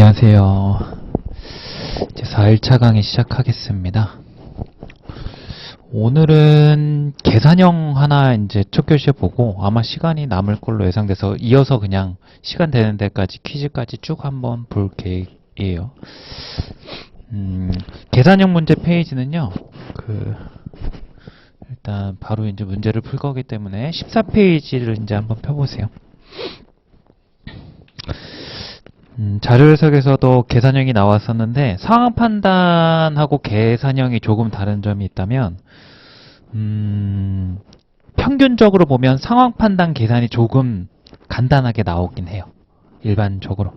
안녕하세요. 이제 4일차 강의 시작하겠습니다. 오늘은 계산형 하나 이제 첫 교시에 보고 아마 시간이 남을 걸로 예상돼서 이어서 그냥 시간 되는 데까지 퀴즈까지 쭉 한번 볼 계획이에요. 계산형 문제 페이지는요, 일단 바로 이제 문제를 풀 거기 때문에 14페이지를 이제 한번 펴보세요. 자료 해석에서도 계산형이 나왔었는데 상황 판단하고 계산형이 조금 다른 점이 있다면 평균적으로 보면 상황 판단 계산이 조금 간단하게 나오긴 해요. 일반적으로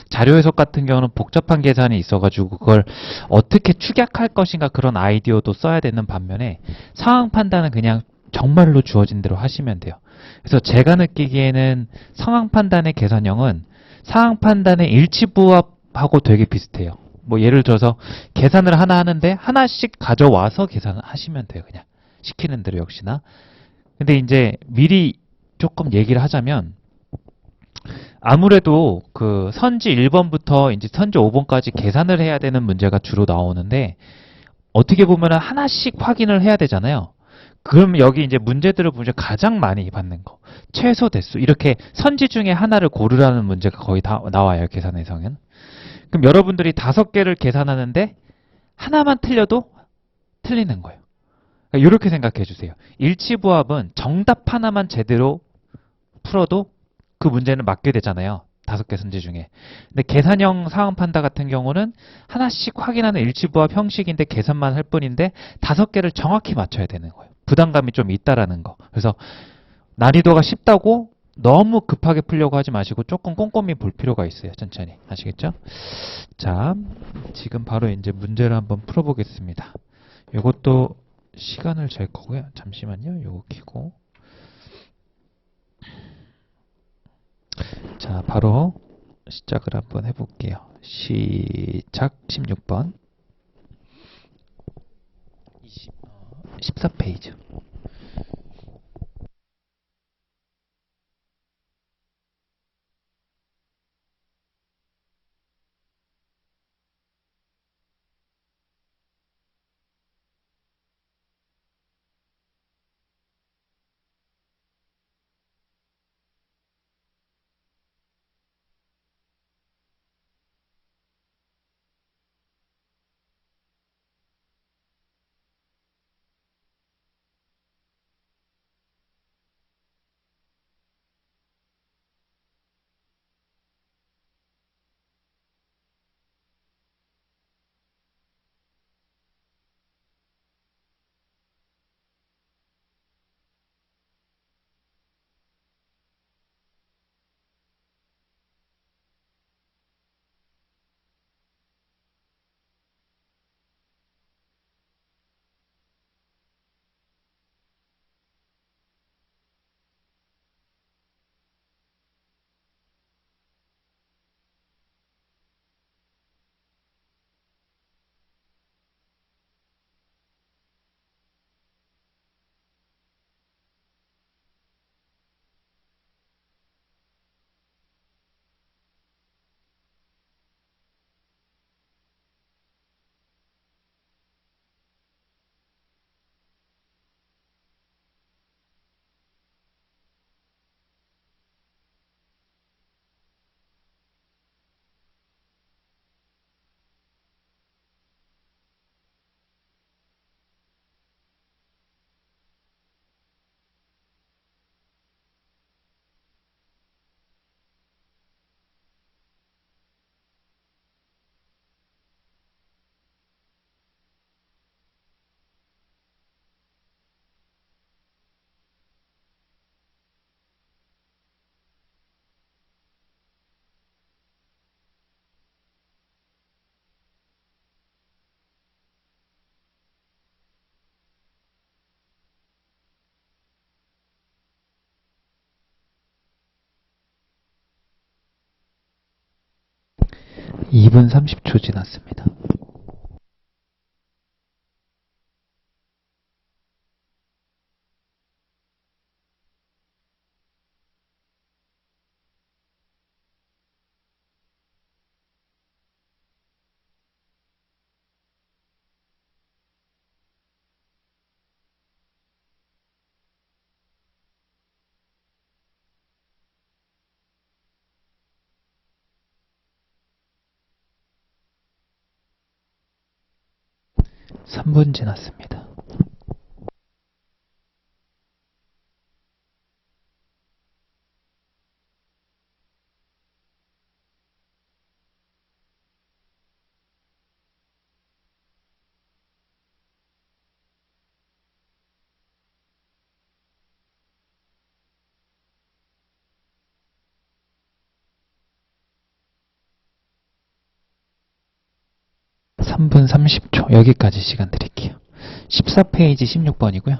자료 해석 같은 경우는 복잡한 계산이 있어가지고 그걸 어떻게 축약할 것인가 그런 아이디어도 써야 되는 반면에 상황 판단은 그냥 정말로 주어진 대로 하시면 돼요. 그래서 제가 느끼기에는 상황 판단의 계산형은 상황 판단의 일치부합하고 되게 비슷해요. 뭐 예를 들어서 계산을 하나 하는데 하나씩 가져와서 계산을 하시면 돼요. 그냥 시키는 대로 역시나. 근데 이제 미리 조금 얘기를 하자면 아무래도 그 선지 1번부터 이제 선지 5번까지 계산을 해야 되는 문제가 주로 나오는데 어떻게 보면 하나씩 확인을 해야 되잖아요. 그럼 여기 이제 문제들을 보면 가장 많이 받는 거 최소 대수 이렇게 선지 중에 하나를 고르라는 문제가 거의 다 나와요. 계산에서는. 그럼 여러분들이 5개를 계산하는데 하나만 틀려도 틀리는 거예요. 그러니까 이렇게 생각해 주세요. 일치부합은 정답 하나만 제대로 풀어도 그 문제는 맞게 되잖아요. 5개 선지 중에. 근데 계산형 상황 판다 같은 경우는 하나씩 확인하는 일치부합 형식인데 계산만 할 뿐인데 5개를 정확히 맞춰야 되는 거예요. 부담감이 좀 있다라는 거. 그래서 난이도가 쉽다고 너무 급하게 풀려고 하지 마시고 조금 꼼꼼히 볼 필요가 있어요. 천천히. 아시겠죠? 자, 지금 바로 이제 문제를 한번 풀어보겠습니다. 이것도 시간을 잴 거고요. 잠시만요. 요거 켜고. 자, 바로 시작을 한번 해볼게요. 시작 16번 14페이지. 이 분 30초 지났습니다. 3분 지났습니다. 삼분 30초. 여기까지 시간 드릴게요. 14페이지 16번이고요.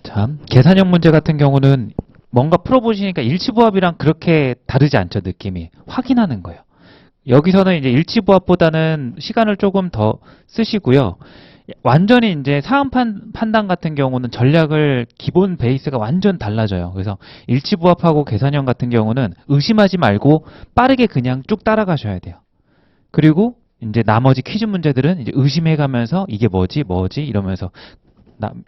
자, 계산형 문제 같은 경우는 뭔가 풀어보시니까 일치부합이랑 그렇게 다르지 않죠, 느낌이. 확인하는 거예요. 여기서는 이제 일치부합보다는 시간을 조금 더 쓰시고요. 완전히 이제 사항 판단 같은 경우는 전략을 기본 베이스가 완전 달라져요. 그래서 일치부합하고 계산형 같은 경우는 의심하지 말고 빠르게 그냥 쭉 따라가셔야 돼요. 그리고 이제 나머지 퀴즈 문제들은 이제 의심해가면서 이게 뭐지 이러면서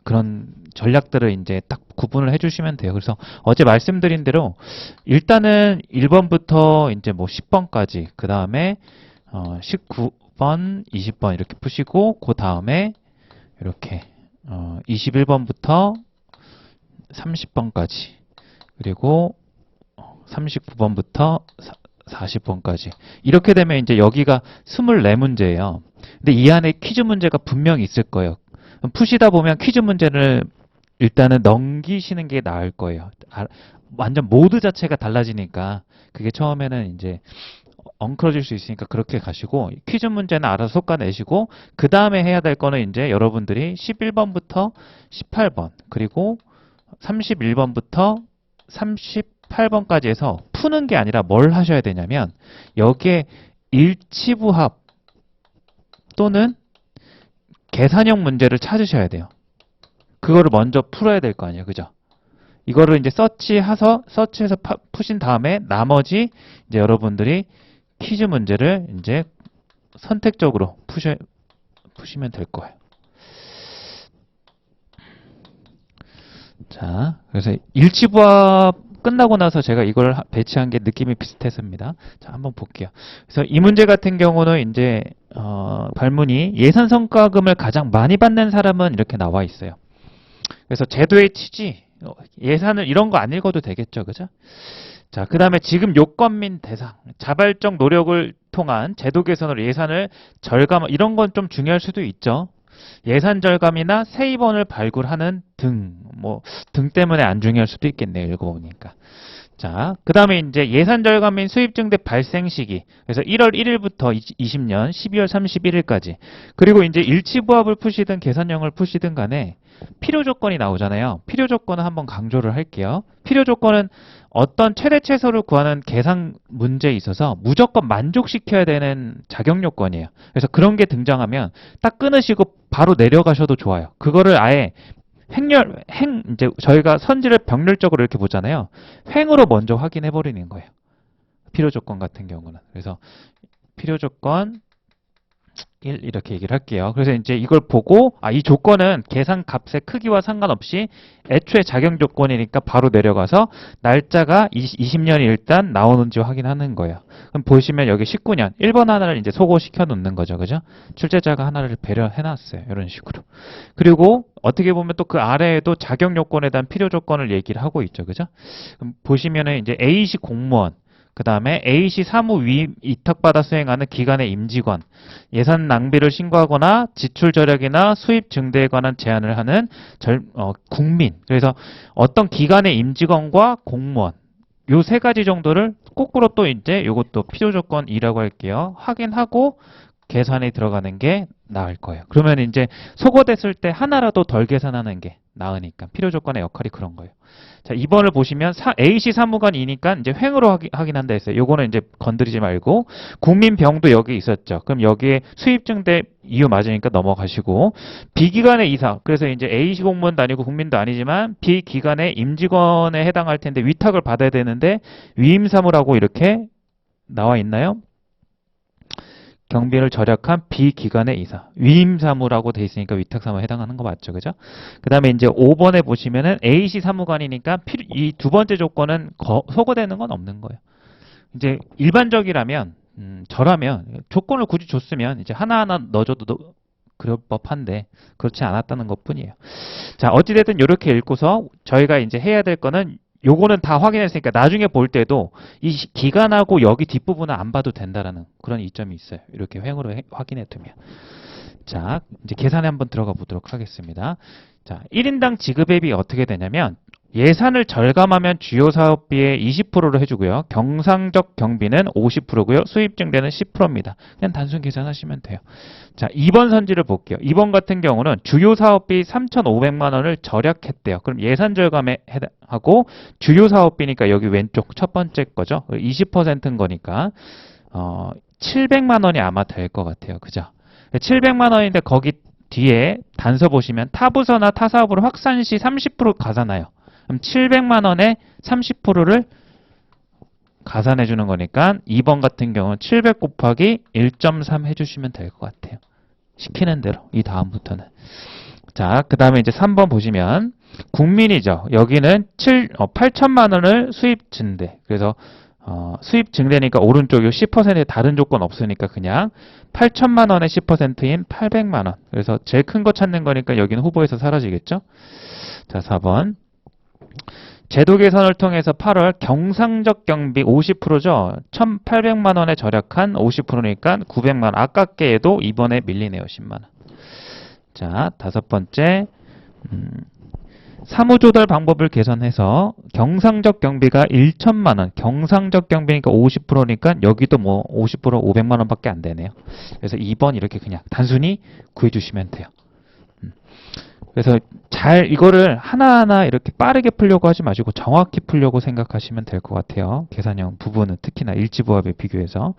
그런 전략들을 이제 딱 구분을 해주시면 돼요. 그래서 어제 말씀드린 대로 일단은 1번부터 이제 뭐 10번까지, 그 다음에 19번, 20번 이렇게 푸시고, 그 다음에 이렇게 21번부터 30번까지, 그리고 39번부터 40번까지. 이렇게 되면 이제 여기가 24문제예요. 근데 이 안에 퀴즈 문제가 분명히 있을 거예요. 푸시다 보면 퀴즈 문제를 일단은 넘기시는 게 나을 거예요. 완전 모드 자체가 달라지니까 그게 처음에는 이제 엉클어질 수 있으니까 그렇게 가시고, 퀴즈 문제는 알아서 솎아내시고, 그 다음에 해야 될 거는 이제 여러분들이 11번부터 18번, 그리고 31번부터 38번까지 해서 푸는 게 아니라 뭘 하셔야 되냐면, 여기에 일치부합 또는 계산형 문제를 찾으셔야 돼요. 그거를 먼저 풀어야 될 거 아니에요. 그죠? 이거를 이제 서치해서 푸신 다음에 나머지 이제 여러분들이 퀴즈 문제를 이제 선택적으로 푸시면 될 거예요. 자, 그래서 일치부합 끝나고 나서 제가 이걸 배치한 게 느낌이 비슷했습니다. 자, 한번 볼게요. 그래서 이 문제 같은 경우는 이제 발문이 예산 성과금을 가장 많이 받는 사람은 이렇게 나와 있어요. 그래서 제도의 취지, 예산을 이런 거 안 읽어도 되겠죠, 그죠? 자, 그 다음에 지금 요건 및 대상, 자발적 노력을 통한 제도 개선으로 예산을 절감, 이런 건 좀 중요할 수도 있죠. 예산 절감이나 세입원을 발굴하는 등 때문에 안 중요할 수도 있겠네요, 읽어보니까. 자, 그 다음에 이제 예산 절감 및 수입 증대 발생 시기. 그래서 1월 1일부터 20년 12월 31일까지. 그리고 이제 일치부합을 푸시든 계산형을 푸시든 간에 필요 조건이 나오잖아요. 필요 조건은 한번 강조를 할게요. 필요 조건은 어떤 최대 최소를 구하는 계산 문제에 있어서 무조건 만족시켜야 되는 자격 요건이에요. 그래서 그런 게 등장하면 딱 끊으시고 바로 내려가셔도 좋아요. 그거를 아예 이제 저희가 선지를 병렬적으로 이렇게 보잖아요. 횡으로 먼저 확인해 버리는 거예요. 필요 조건 같은 경우는. 그래서 필요 조건 1 이렇게 얘기를 할게요. 그래서 이제 이걸 보고 이 조건은 계산 값의 크기와 상관없이 애초에 자격 조건이니까 바로 내려가서 날짜가 20년이 일단 나오는지 확인하는 거예요. 그럼 보시면 여기 19년 1번 하나를 이제 소거시켜 놓는 거죠. 그죠? 출제자가 하나를 배려해 놨어요. 이런 식으로. 그리고 어떻게 보면 또 그 아래에도 자격 요건에 대한 필요 조건을 얘기를 하고 있죠. 그죠? 그럼 보시면은 이제 A시 공무원, 그 다음에 A시 사무 위탁받아 수행하는 기관의 임직원, 예산 낭비를 신고하거나 지출 절약이나 수입 증대에 관한 제안을 하는 국민. 그래서 어떤 기관의 임직원과 공무원, 요 세 가지 정도를 거꾸로 또 이제 요것도 필요 조건 2라고 할게요. 확인하고 계산에 들어가는 게 나을 거예요. 그러면 이제 소거됐을 때 하나라도 덜 계산하는 게 나으니까 필요 조건의 역할이 그런 거예요. 자, 2번을 보시면 A시 사무관이니까 이제 횡으로 확인한다 했어요. 요거는 이제 건드리지 말고, 국민병도 여기 있었죠. 그럼 여기에 수입 증대 이유 맞으니까 넘어가시고, 비기관의 이사. 그래서 이제 A시 공무원도 아니고 국민도 아니지만 비기관의 임직원에 해당할 텐데 위탁을 받아야 되는데 위임사무라고 이렇게 나와 있나요? 경비를 절약한 비기관의 이사. 위임사무라고 돼 있으니까 위탁사무에 해당하는 거 맞죠? 그죠? 그 다음에 이제 5번에 보시면은 A시 사무관이니까 이 두 번째 조건은 소거되는 건 없는 거예요. 이제 일반적이라면, 저라면 조건을 굳이 줬으면 이제 하나하나 넣어줘도 그럴 법한데 그렇지 않았다는 것뿐이에요. 자, 어찌됐든 이렇게 읽고서 저희가 이제 해야 될 거는 요거는 다 확인했으니까 나중에 볼 때도 이 기간하고 여기 뒷부분은 안 봐도 된다라는 그런 이점이 있어요. 이렇게 횡으로 확인해 두면. 자, 이제 계산에 한번 들어가 보도록 하겠습니다. 자, 1인당 지급액이 어떻게 되냐면 예산을 절감하면 주요 사업비의 20%를 해주고요. 경상적 경비는 50%고요. 수입 증대는 10%입니다. 그냥 단순 계산하시면 돼요. 자, 2번 선지를 볼게요. 2번 같은 경우는 주요 사업비 3,500만 원을 절약했대요. 그럼 예산 절감에 하고 주요 사업비니까 여기 왼쪽 첫 번째 거죠. 20%인 거니까 700만 원이 아마 될 것 같아요. 그죠? 700만 원인데 거기 뒤에 단서 보시면 타부서나 타사업으로 확산 시 30% 가산하여. 그럼 700만 원에 30%를 가산해 주는 거니까 2번 같은 경우는 700 곱하기 1.3 해주시면 될 것 같아요. 시키는 대로 이 다음부터는. 자, 그 다음에 이제 3번 보시면 국민이죠. 여기는 8천만 원을 수입 증대. 그래서 수입 증대니까 오른쪽이 10%의 다른 조건 없으니까 그냥 8천만 원의 10%인 800만 원. 그래서 제일 큰 거 찾는 거니까 여기는 후보에서 사라지겠죠. 자, 4번. 제도 개선을 통해서 8월 경상적 경비 50%죠. 1,800만 원에 절약한 50%니까 900만 원. 아깝게 해도 이번에 밀리네요. 10만 원. 자, 다섯 번째. 사무조달 방법을 개선해서 경상적 경비가 1천만 원. 경상적 경비니까 50%니까 여기도 뭐 50% 500만 원밖에 안 되네요. 그래서 2번 이렇게 그냥 단순히 구해주시면 돼요. 그래서 잘 이거를 하나하나 이렇게 빠르게 풀려고 하지 마시고 정확히 풀려고 생각하시면 될 것 같아요. 계산형 부분은 특히나 일지부합에 비교해서.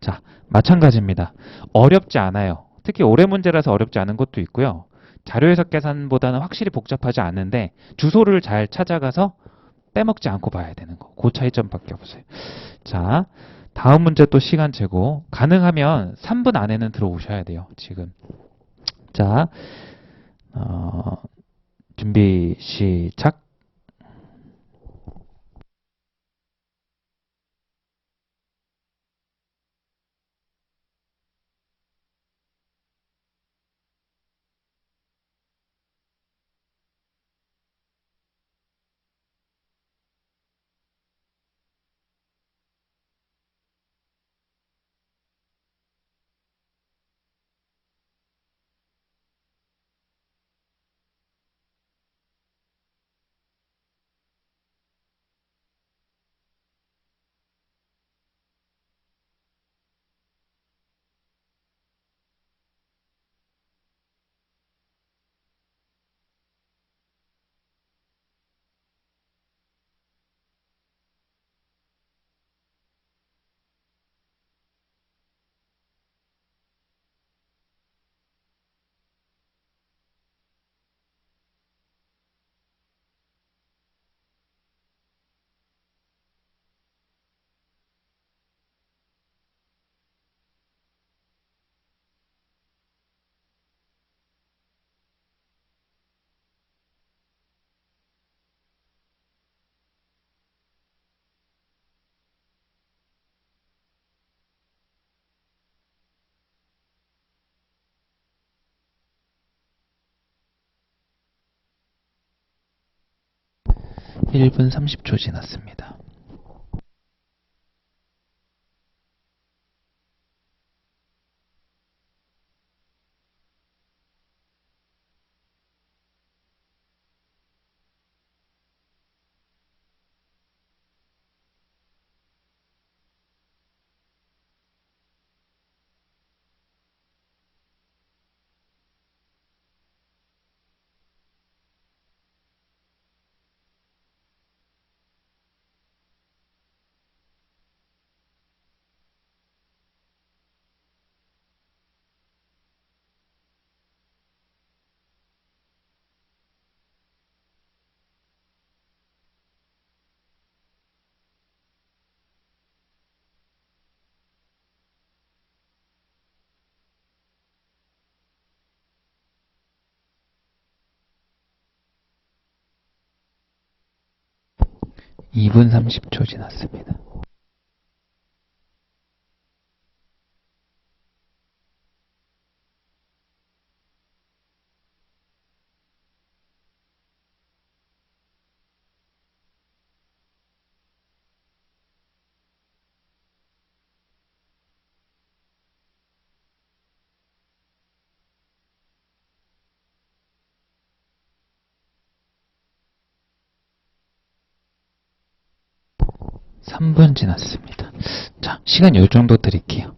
자, 마찬가지입니다. 어렵지 않아요. 특히 올해 문제라서 어렵지 않은 것도 있고요. 자료 해석 계산보다는 확실히 복잡하지 않은데 주소를 잘 찾아가서 빼먹지 않고 봐야 되는 거. 그 차이점밖에 없어요. 자, 다음 문제 또 시간 재고 가능하면 3분 안에는 들어오셔야 돼요. 지금. 자, 준비 시작. 1분 30초 지났습니다. 이 분 30초 지났습니다. 3분 지났습니다. 자, 시간 요 정도 드릴게요.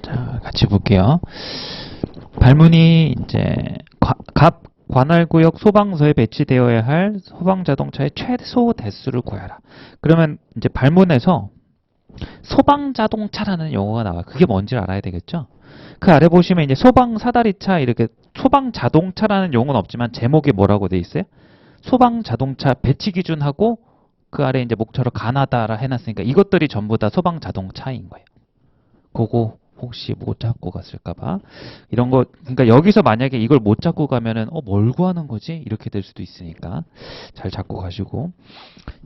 자, 같이 볼게요. 발문이 이제 갑 관할구역 소방서에 배치되어야 할 소방자동차의 최소 대수를 구하라. 그러면 이제 발문에서 소방자동차라는 용어가 나와요. 그게 뭔지 알아야 되겠죠? 그 아래 보시면 이제 소방사다리차 이렇게 소방자동차라는 용어는 없지만 제목이 뭐라고 돼 있어요? 소방자동차 배치 기준하고 그 아래 이제 목차로 가나다라 해놨으니까 이것들이 전부 다 소방자동차인 거예요. 그거 혹시 못 잡고 갔을까봐 이런 거. 그러니까 여기서 만약에 이걸 못 잡고 가면은 뭘 구하는 거지? 이렇게 될 수도 있으니까 잘 잡고 가시고.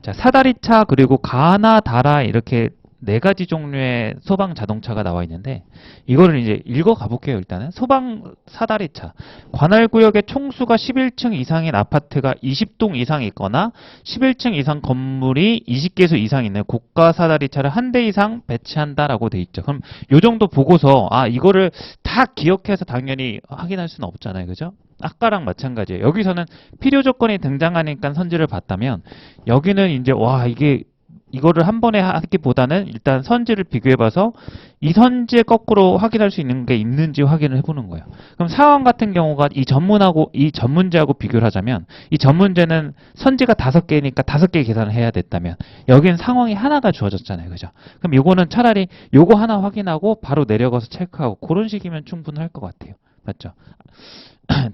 자, 사다리차 그리고 가나다라 이렇게 네 가지 종류의 소방 자동차가 나와 있는데 이거를 이제 읽어 가볼게요. 일단은 소방 사다리차 관할구역의 총수가 11층 이상인 아파트가 20동 이상 있거나 11층 이상 건물이 20개소 이상 있는 고가 사다리차를 한 대 이상 배치한다라고 돼 있죠. 그럼 요 정도 보고서 이거를 다 기억해서 당연히 확인할 수는 없잖아요. 그죠? 아까랑 마찬가지예요. 여기서는 필요 조건이 등장하니까 선지를 봤다면 여기는 이제 이거를 한 번에 하기보다는 일단 선지를 비교해봐서 이 선지에 거꾸로 확인할 수 있는 게 있는지 확인을 해보는 거예요. 그럼 상황 같은 경우가 이 전문제하고 비교를 하자면 이 전문제는 선지가 5개니까 5개 계산을 해야 됐다면 여기는 상황이 하나가 주어졌잖아요. 그죠? 그럼 요거는 차라리 요거 하나 확인하고 바로 내려가서 체크하고 그런 식이면 충분할 것 같아요. 맞죠?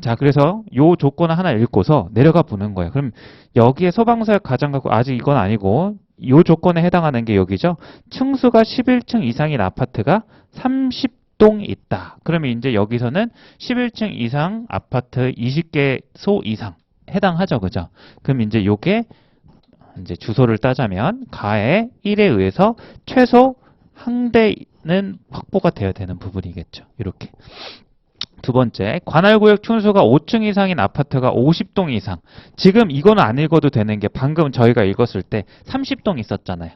자, 그래서 요 조건을 하나 읽고서 내려가 보는 거예요. 그럼 여기에 소방서역 가장가구 아직 이건 아니고 요 조건에 해당하는 게 여기죠. 층수가 11층 이상인 아파트가 30동 있다. 그러면 이제 여기서는 11층 이상 아파트 20개소 이상 해당하죠. 그죠? 그럼 이제 요게 이제 주소를 따자면 가에 1에 의해서 최소 한 대는 확보가 되어야 되는 부분이겠죠. 이렇게. 두 번째, 관할구역 층수가 5층 이상인 아파트가 50동 이상. 지금 이거는 안 읽어도 되는 게 방금 저희가 읽었을 때 30동 있었잖아요.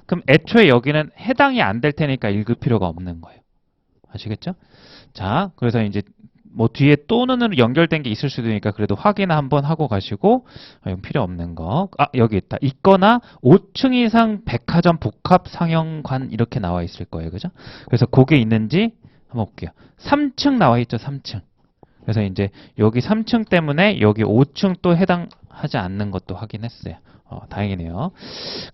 그럼 애초에 여기는 해당이 안 될 테니까 읽을 필요가 없는 거예요. 아시겠죠? 자, 그래서 이제 뭐 뒤에 또는으로 연결된 게 있을 수도 있으니까 그래도 확인 한번 하고 가시고 이건 필요 없는 거. 여기 있다. 있거나 5층 이상 백화점 복합 상영관 이렇게 나와 있을 거예요. 그죠? 그래서 그게 있는지 한번 볼게요. 3층 나와 있죠, 3층. 그래서 이제 여기 3층 때문에 여기 5층 또 해당하지 않는 것도 확인했어요. 다행이네요.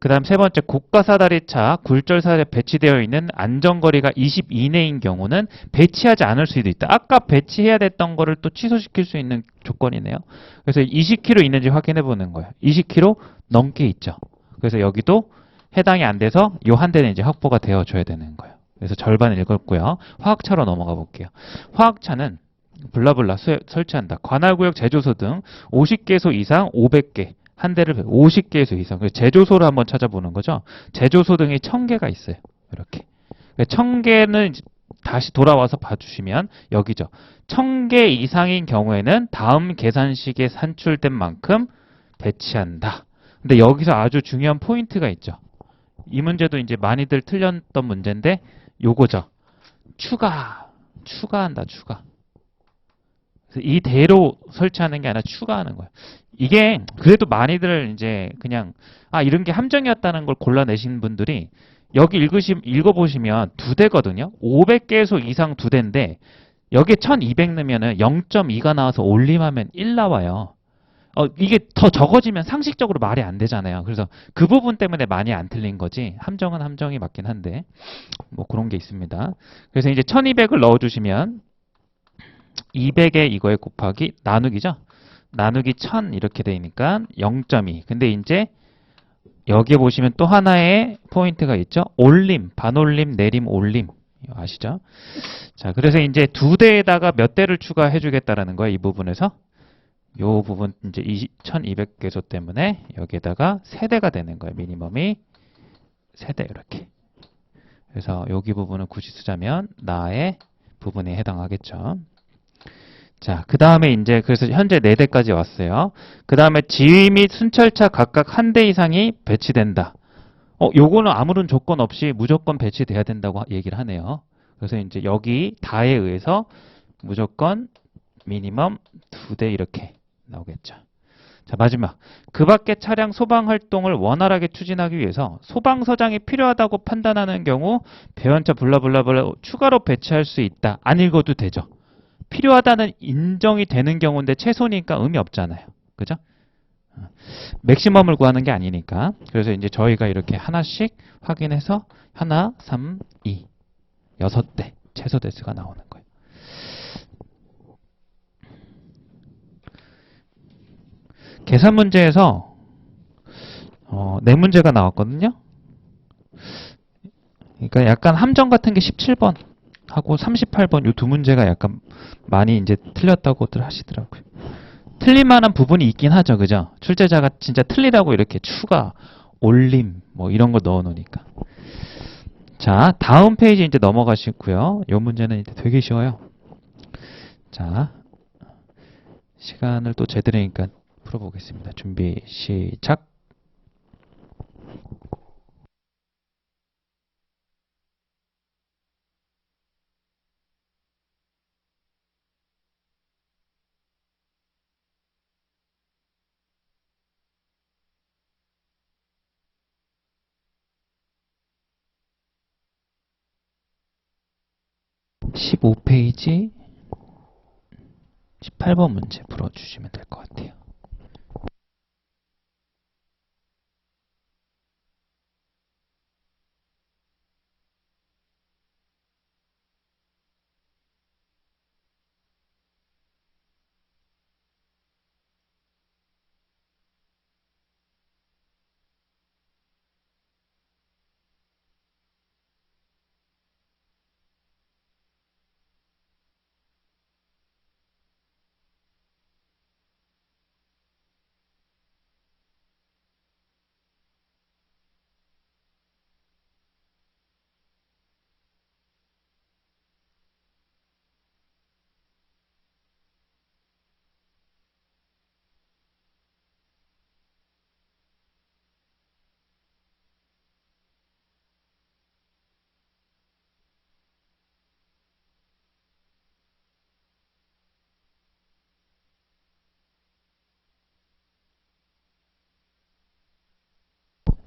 그 다음 세 번째, 고가 사다리차, 굴절 사다리에 배치되어 있는 안전거리가 20 이내인 경우는 배치하지 않을 수도 있다. 아까 배치해야 됐던 거를 또 취소시킬 수 있는 조건이네요. 그래서 20km 있는지 확인해 보는 거예요. 20km 넘게 있죠. 그래서 여기도 해당이 안 돼서 요 한 대는 이제 확보가 되어줘야 되는 거예요. 그래서 절반 읽었고요. 화학차로 넘어가 볼게요. 화학차는 블라블라 설치한다. 관할구역 제조소 등 50개소 이상 500개. 한 대를 50개소 이상. 제조소를 한번 찾아보는 거죠. 제조소 등이 1000개가 있어요. 이렇게. 1000개는 다시 돌아와서 봐주시면 여기죠. 1000개 이상인 경우에는 다음 계산식에 산출된 만큼 배치한다. 근데 여기서 아주 중요한 포인트가 있죠. 이 문제도 이제 많이들 틀렸던 문제인데 요거죠. 추가한다, 추가. 그래서 이대로 설치하는 게 아니라 추가하는 거예요. 이게 그래도 많이들 이제 그냥 이런 게 함정이었다는 걸 골라내신 분들이 여기 읽어보시면 2대거든요. 500개소 이상 2대인데 여기에 1200 넣으면 0.2가 나와서 올림하면 1 나와요. 이게 더 적어지면 상식적으로 말이 안 되잖아요. 그래서 그 부분 때문에 많이 안 틀린 거지. 함정은 함정이 맞긴 한데 뭐 그런 게 있습니다. 그래서 이제 1200을 넣어주시면 200에 이거에 곱하기 나누기죠. 나누기 1000 이렇게 되니까 0.2. 근데 이제 여기에 보시면 또 하나의 포인트가 있죠. 올림, 반올림, 내림, 올림. 아시죠? 자, 그래서 이제 2대에다가 몇 대를 추가해 주겠다라는 거예요. 이 부분에서. 요 부분 이제 1200개소 때문에 여기에다가 3대가 되는 거예요. 미니멈이 3대 이렇게. 그래서 여기 부분을 굳이 쓰자면 나의 부분에 해당하겠죠. 자, 그 다음에 이제 그래서 현재 4대까지 왔어요. 그 다음에 지휘 및 순찰차 각각 한 대 이상이 배치된다. 요거는 아무런 조건 없이 무조건 배치돼야 된다고 얘기를 하네요. 그래서 이제 여기 다에 의해서 무조건 미니멈 2대 이렇게 나오겠죠. 자, 마지막. 그 밖의 차량 소방 활동을 원활하게 추진하기 위해서 소방서장이 필요하다고 판단하는 경우 배원차 블라블라블라 추가로 배치할 수 있다. 안 읽어도 되죠. 필요하다는 인정이 되는 경우인데 최소니까 의미 없잖아요. 그죠? 맥시멈을 구하는 게 아니니까. 그래서 이제 저희가 이렇게 하나씩 확인해서 하나, 3, 2, 6대 최소 대수가 나오는 거예요. 계산 문제에서 네 문제가 나왔거든요. 그러니까 약간 함정 같은 게 17번 하고 38번 이 두 문제가 약간 많이 이제 틀렸다고들 하시더라고요. 틀릴 만한 부분이 있긴 하죠. 그죠? 출제자가 진짜 틀리라고 이렇게 추가, 올림 뭐 이런 거 넣어 놓으니까. 자, 다음 페이지 이제 넘어가시고요. 이 문제는 이제 되게 쉬워요. 자, 시간을 또 제대로니까 풀어보겠습니다. 준비, 시작. (15) 페이지 18번 문제 풀어주시면 될 것 같아요.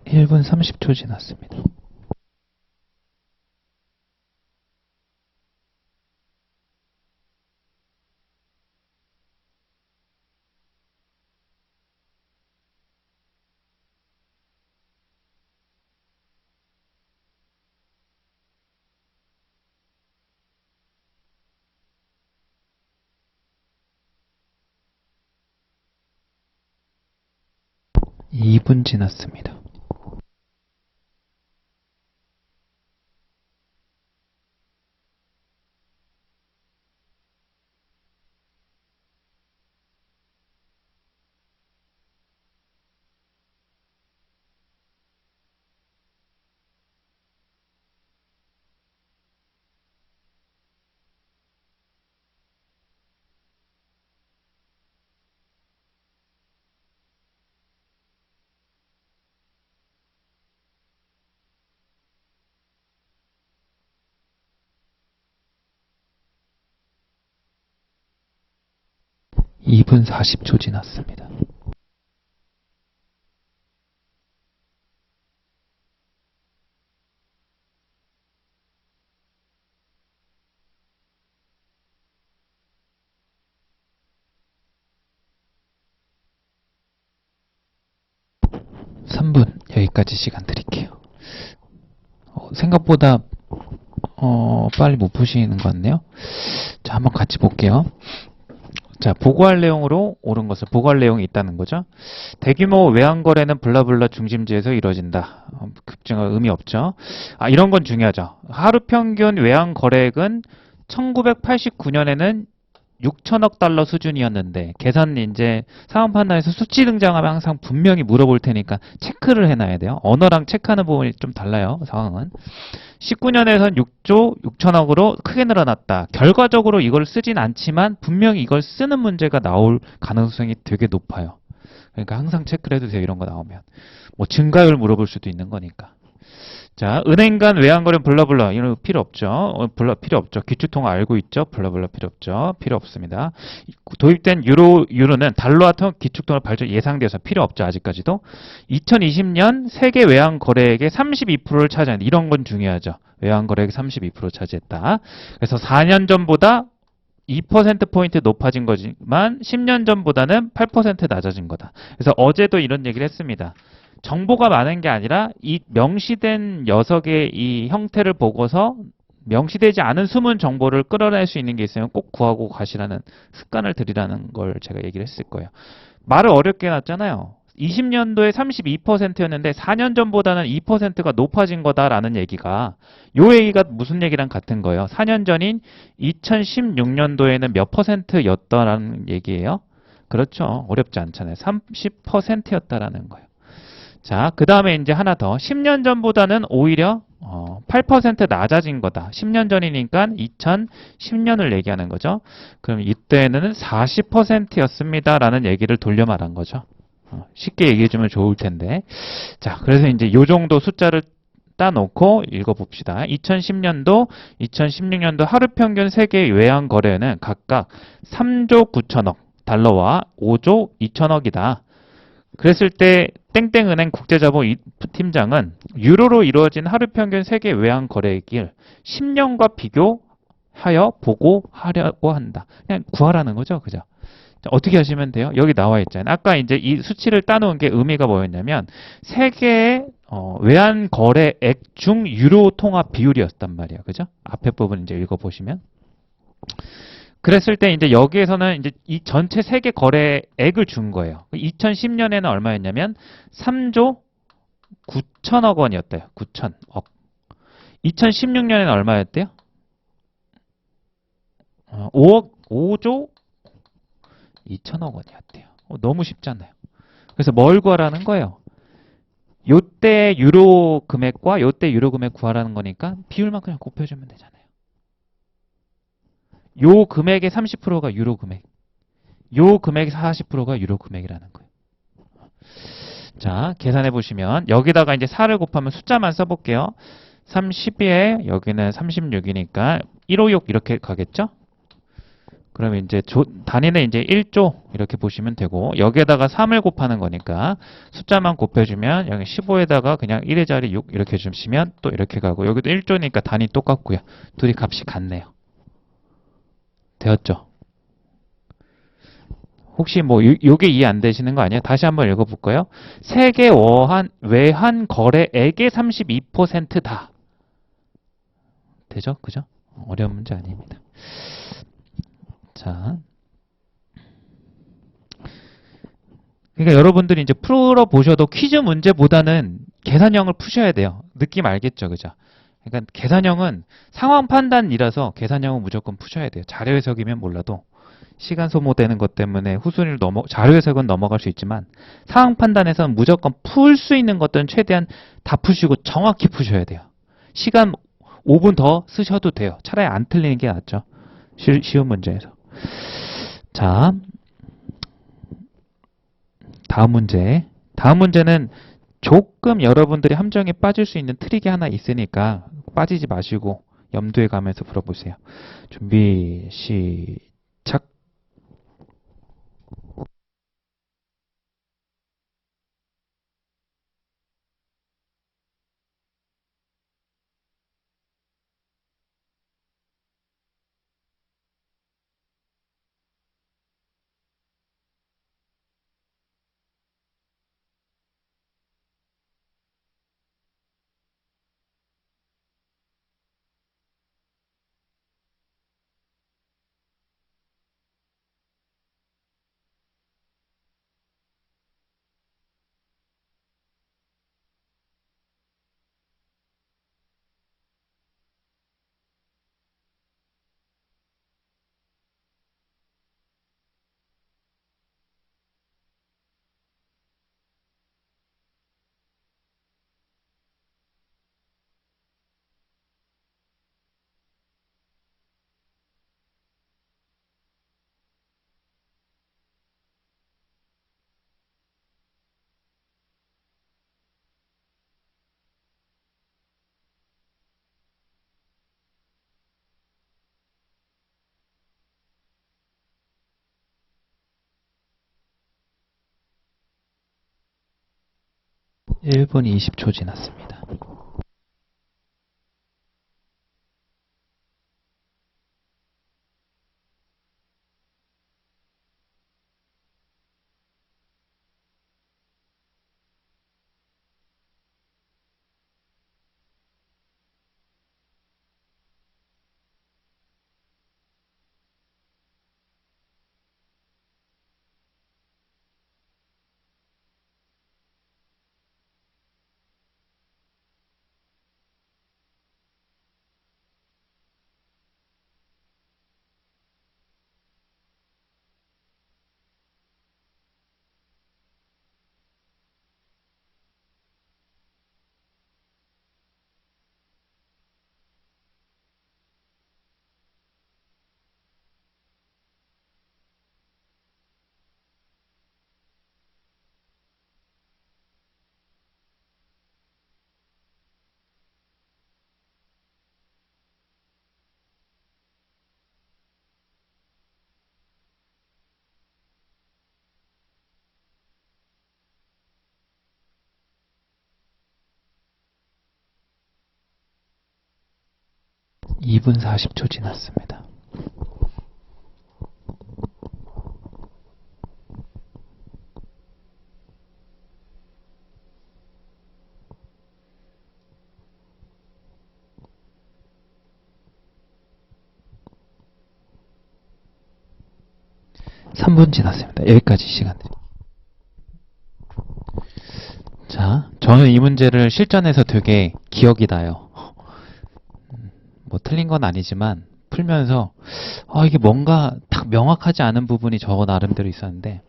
(1분 30초) 지났습니다. (2분) 지났습니다. (2분 40초) 지났습니다. (3분) 여기까지 시간 드릴게요. 생각보다 빨리 못 푸시는 것 같네요. 자, 한번 같이 볼게요. 자, 보고할 내용으로 옳은 것을 보고할 내용이 있다는 거죠. 대규모 외환거래는 블라블라 중심지에서 이루어진다. 급증할 의미 없죠. 이런 건 중요하죠. 하루 평균 외환거래액은 1989년에는 6천억 달러 수준이었는데 계산 이제 상황 판단에서 수치 등장하면 항상 분명히 물어볼 테니까 체크를 해놔야 돼요. 언어랑 체크하는 부분이 좀 달라요. 상황은. 19년에선 6조 6천억으로 크게 늘어났다. 결과적으로 이걸 쓰진 않지만 분명히 이걸 쓰는 문제가 나올 가능성이 되게 높아요. 그러니까 항상 체크를 해도 돼요. 이런 거 나오면. 뭐 증가율 물어볼 수도 있는 거니까. 자, 은행 간 외환거래 블라블라 이런 거 필요 없죠. 블라 필요 없죠. 기축통화 알고 있죠. 블라블라 필요 없죠. 필요 없습니다. 도입된 유로는 달러와 기축통화 발전 예상돼서 필요 없죠. 아직까지도. 2020년 세계 외환거래액의 32%를 차지한다. 이런 건 중요하죠. 외환거래액 32% 차지했다. 그래서 4년 전보다 2%포인트 높아진 거지만 10년 전보다는 8% 낮아진 거다. 그래서 어제도 이런 얘기를 했습니다. 정보가 많은 게 아니라 이 명시된 녀석의 이 형태를 보고서 명시되지 않은 숨은 정보를 끌어낼 수 있는 게 있으면 꼭 구하고 가시라는 습관을 들이라는 걸 제가 얘기를 했을 거예요. 말을 어렵게 해놨잖아요. 20년도에 32%였는데 4년 전보다는 2%가 높아진 거다라는 얘기가 요 얘기가 무슨 얘기랑 같은 거예요. 4년 전인 2016년도에는 몇 %였다라는 얘기예요. 그렇죠. 어렵지 않잖아요. 30%였다라는 거예요. 자, 그 다음에 이제 하나 더. 10년 전보다는 오히려 8% 낮아진 거다. 10년 전이니까 2010년을 얘기하는 거죠. 그럼 이때는 40%였습니다. 라는 얘기를 돌려 말한 거죠. 쉽게 얘기해 주면 좋을 텐데. 자, 그래서 이제 요 정도 숫자를 따놓고 읽어봅시다. 2010년도, 2016년도 하루 평균 세계 외환 거래는 각각 3조 9천억 달러와 5조 2천억이다. 그랬을 때 땡땡은행 국제자본 팀장은 유로로 이루어진 하루 평균 세계 외환 거래액을 10년과 비교하여 보고하려고 한다. 그냥 구하라는 거죠. 그죠? 자, 어떻게 하시면 돼요? 여기 나와 있잖아요. 아까 이제 이 수치를 따놓은 게 의미가 뭐였냐면 세계의 외환 거래액 중 유로 통합 비율이었단 말이에요. 그죠? 앞에 부분 이제 읽어보시면. 그랬을 때 이제 여기에서는 이제 이 전체 세계 거래액을 준 거예요. 2010년에는 얼마였냐면 3조 9천억 원이었대요. 9천억. 2016년에는 얼마였대요? 5조 2천억 원이었대요. 너무 쉽잖아요. 그래서 뭘 구하라는 거예요? 요때 유로 금액과 요때 유로 금액 구하라는 거니까 비율만 그냥 곱해주면 되잖아요. 요 금액의 30%가 유로 금액. 요 금액의 40%가 유로 금액이라는 거예요. 자, 계산해 보시면 여기다가 이제 4를 곱하면 숫자만 써볼게요. 30에 여기는 36이니까 156 이렇게 가겠죠? 그러면 이제 단위는 이제 1조 이렇게 보시면 되고 여기에다가 3을 곱하는 거니까 숫자만 곱해주면 여기 15에다가 그냥 1의 자리 6 이렇게 주시면 또 이렇게 가고 여기도 1조니까 단위 똑같고요. 둘이 값이 같네요. 되었죠? 혹시 뭐 요게 이해 안 되시는 거 아니에요? 다시 한번 읽어볼까요? 세계 외환 거래액의 32%다. 되죠? 그죠? 어려운 문제 아닙니다. 자, 그러니까 여러분들이 이제 풀어보셔도 퀴즈 문제보다는 계산형을 푸셔야 돼요. 느낌 알겠죠? 그죠? 그러니까 계산형은 상황 판단이라서 계산형은 무조건 푸셔야 돼요. 자료 해석이면 몰라도 시간 소모되는 것 때문에 후순위를 자료 해석은 넘어갈 수 있지만 상황 판단에서는 무조건 풀 수 있는 것들은 최대한 다 푸시고 정확히 푸셔야 돼요. 시간 5분 더 쓰셔도 돼요. 차라리 안 틀리는 게 낫죠. 쉬운 문제에서. 자, 다음 문제. 다음 문제는 조금 여러분들이 함정에 빠질 수 있는 트릭이 하나 있으니까 빠지지 마시고 염두에 가면서 풀어보세요. 준비, 시작. 1분 20초 지났습니다. 이 분 40초 지났습니다. 삼 분 지났습니다. 여기까지 시간들이. 자, 저는 이 문제를 실전에서 되게 기억이 나요. 뭐 틀린 건 아니지만 풀면서 이게 뭔가 딱 명확하지 않은 부분이 저 나름대로 있었는데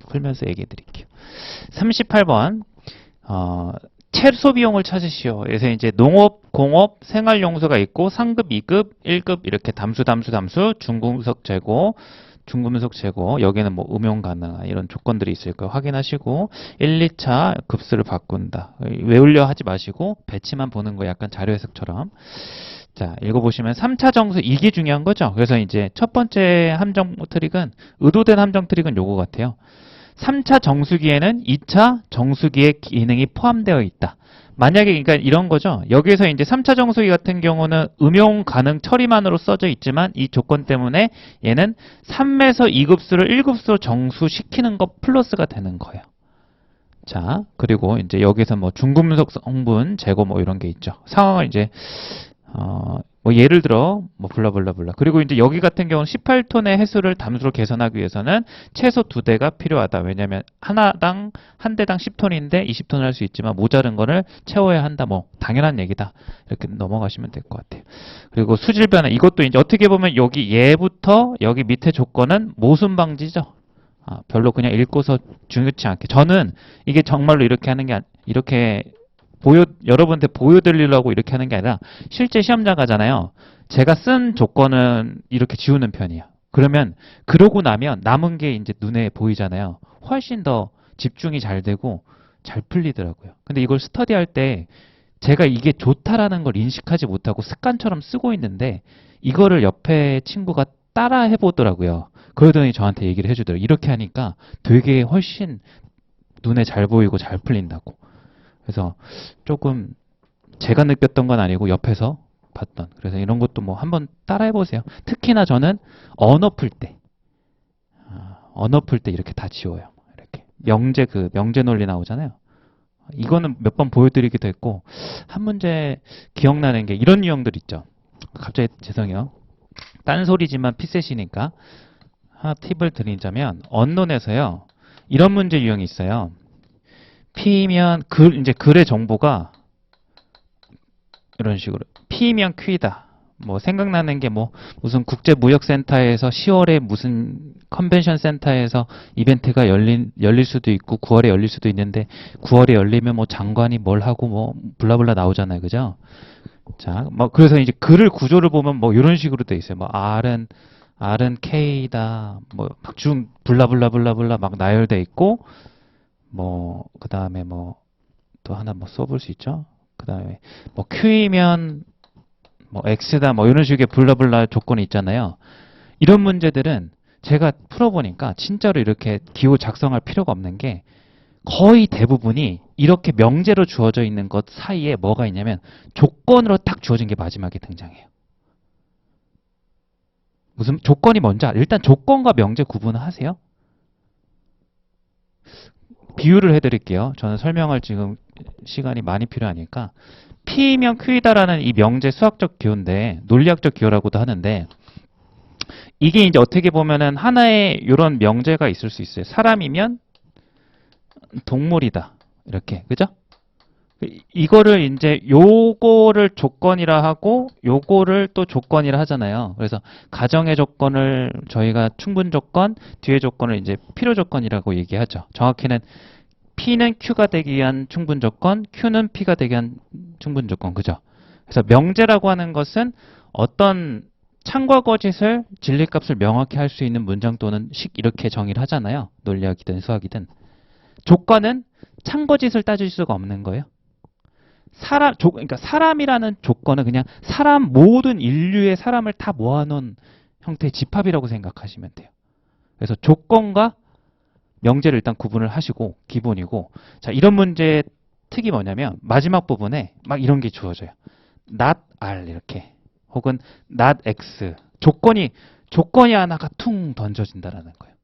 풀면서 얘기해 드릴게요. 38번 채소 비용을 찾으시오. 그래서 이제 농업, 공업, 생활용수가 있고 상급, 2급, 1급 이렇게 담수, 중금속 재고, 여기는 뭐 음용 가능한 이런 조건들이 있을 거예요. 확인하시고 1, 2차 급수를 바꾼다. 외우려 하지 마시고 배치만 보는 거 약간 자료 해석처럼. 자, 읽어보시면 3차 정수 이게 중요한 거죠. 그래서 이제 첫 번째 함정 트릭은 의도된 함정 트릭은 요거 같아요. 3차 정수기에는 2차 정수기의 기능이 포함되어 있다. 만약에 그러니까 이런 거죠. 여기에서 이제 3차 정수기 같은 경우는 음용 가능 처리만으로 써져 있지만 이 조건 때문에 얘는 3에서 2급수를 1급수로 정수시키는 것 플러스가 되는 거예요. 자, 그리고 이제 여기서 뭐 중금속 성분 제거 뭐 이런 게 있죠. 상황을 이제 뭐 예를 들어 뭐 블라블라블라. 그리고 이제 여기 같은 경우는 18톤의 해수를 담수로 개선하기 위해서는 최소 2대가 필요하다. 왜냐하면 한 대당 10톤인데 20톤을 할 수 있지만 모자른 거를 채워야 한다. 뭐 당연한 얘기다. 이렇게 넘어가시면 될 것 같아요. 그리고 수질 변화 이것도 이제 어떻게 보면 여기 얘부터 여기 밑에 조건은 모순 방지죠. 별로 그냥 읽고서 중요치 않게. 저는 이게 정말로 이렇게 하는 게 이렇게 여러분한테 보여드리려고 이렇게 하는 게 아니라 실제 시험장 가잖아요. 제가 쓴 조건은 이렇게 지우는 편이에요. 그러면 그러고 나면 남은 게 이제 눈에 보이잖아요. 훨씬 더 집중이 잘 되고 잘 풀리더라고요. 근데 이걸 스터디할 때 제가 이게 좋다라는 걸 인식하지 못하고 습관처럼 쓰고 있는데 이거를 옆에 친구가 따라 해보더라고요. 그러더니 저한테 얘기를 해주더라고요. 이렇게 하니까 되게 훨씬 눈에 잘 보이고 잘 풀린다고. 그래서 조금 제가 느꼈던 건 아니고 옆에서 봤던. 그래서 이런 것도 뭐 한번 따라해 보세요. 특히나 저는 언어 풀 때 이렇게 다 지워요. 이렇게 명제 논리 나오잖아요. 이거는 몇 번 보여드리기도 했고 한 문제 기억나는 게 이런 유형들 있죠. 갑자기 죄송해요. 딴소리지만 피셋이니까 하나 팁을 드리자면 언론에서요. 이런 문제 유형이 있어요. P면 이제 글의 정보가 이런 식으로 P면 Q이다. 뭐 생각나는 게 뭐 무슨 국제무역센터에서 10월에 무슨 컨벤션 센터에서 이벤트가 열릴 수도 있고 9월에 열릴 수도 있는데 9월에 열리면 뭐 장관이 뭘 하고 뭐 블라블라 나오잖아요. 그죠? 자, 뭐 그래서 이제 글을 구조를 보면 뭐 이런 식으로 돼 있어요. 뭐 R은 K다. 뭐 블라블라블라블라 막 나열돼 있고 뭐 그다음에 뭐 또 하나 뭐 써볼 수 있죠. 그다음에 뭐 Q이면 뭐 X다 뭐 이런 식의 블라블라 조건이 있잖아요. 이런 문제들은 제가 풀어보니까 진짜로 이렇게 기호 작성할 필요가 없는 게 거의 대부분이 이렇게 명제로 주어져 있는 것 사이에 뭐가 있냐면 조건으로 딱 주어진 게 마지막에 등장해요. 무슨 조건이 뭔지 일단 조건과 명제 구분을 하세요. 비유를 해드릴게요. 저는 설명할 지금 시간이 많이 필요하니까 P면 Q이다라는 이 명제 수학적 기호인데 논리학적 기호라고도 하는데 이게 이제 어떻게 보면은 하나의 이런 명제가 있을 수 있어요. 사람이면 동물이다. 이렇게. 그죠? 이거를 이제 요거를 조건이라 하고 요거를 또 조건이라 하잖아요. 그래서 가정의 조건을 저희가 충분 조건, 뒤의 조건을 이제 필요 조건이라고 얘기하죠. 정확히는 P는 Q가 되기 위한 충분 조건, Q는 P가 되기 위한 충분 조건. 그죠? 그래서 명제라고 하는 것은 어떤 참과 거짓을 진리값을 명확히 할 수 있는 문장 또는 식 이렇게 정의를 하잖아요. 논리학이든 수학이든. 조건은 참거짓을 따질 수가 없는 거예요. 그러니까 사람이라는 조건은 그냥 사람, 모든 인류의 사람을 다 모아놓은 형태의 집합이라고 생각하시면 돼요. 그래서 조건과 명제를 일단 구분을 하시고, 기본이고, 자, 이런 문제의 특이 뭐냐면, 마지막 부분에 막 이런 게 주어져요. not r 이렇게. 혹은 not x. 조건이 하나가 퉁 던져진다라는 거예요.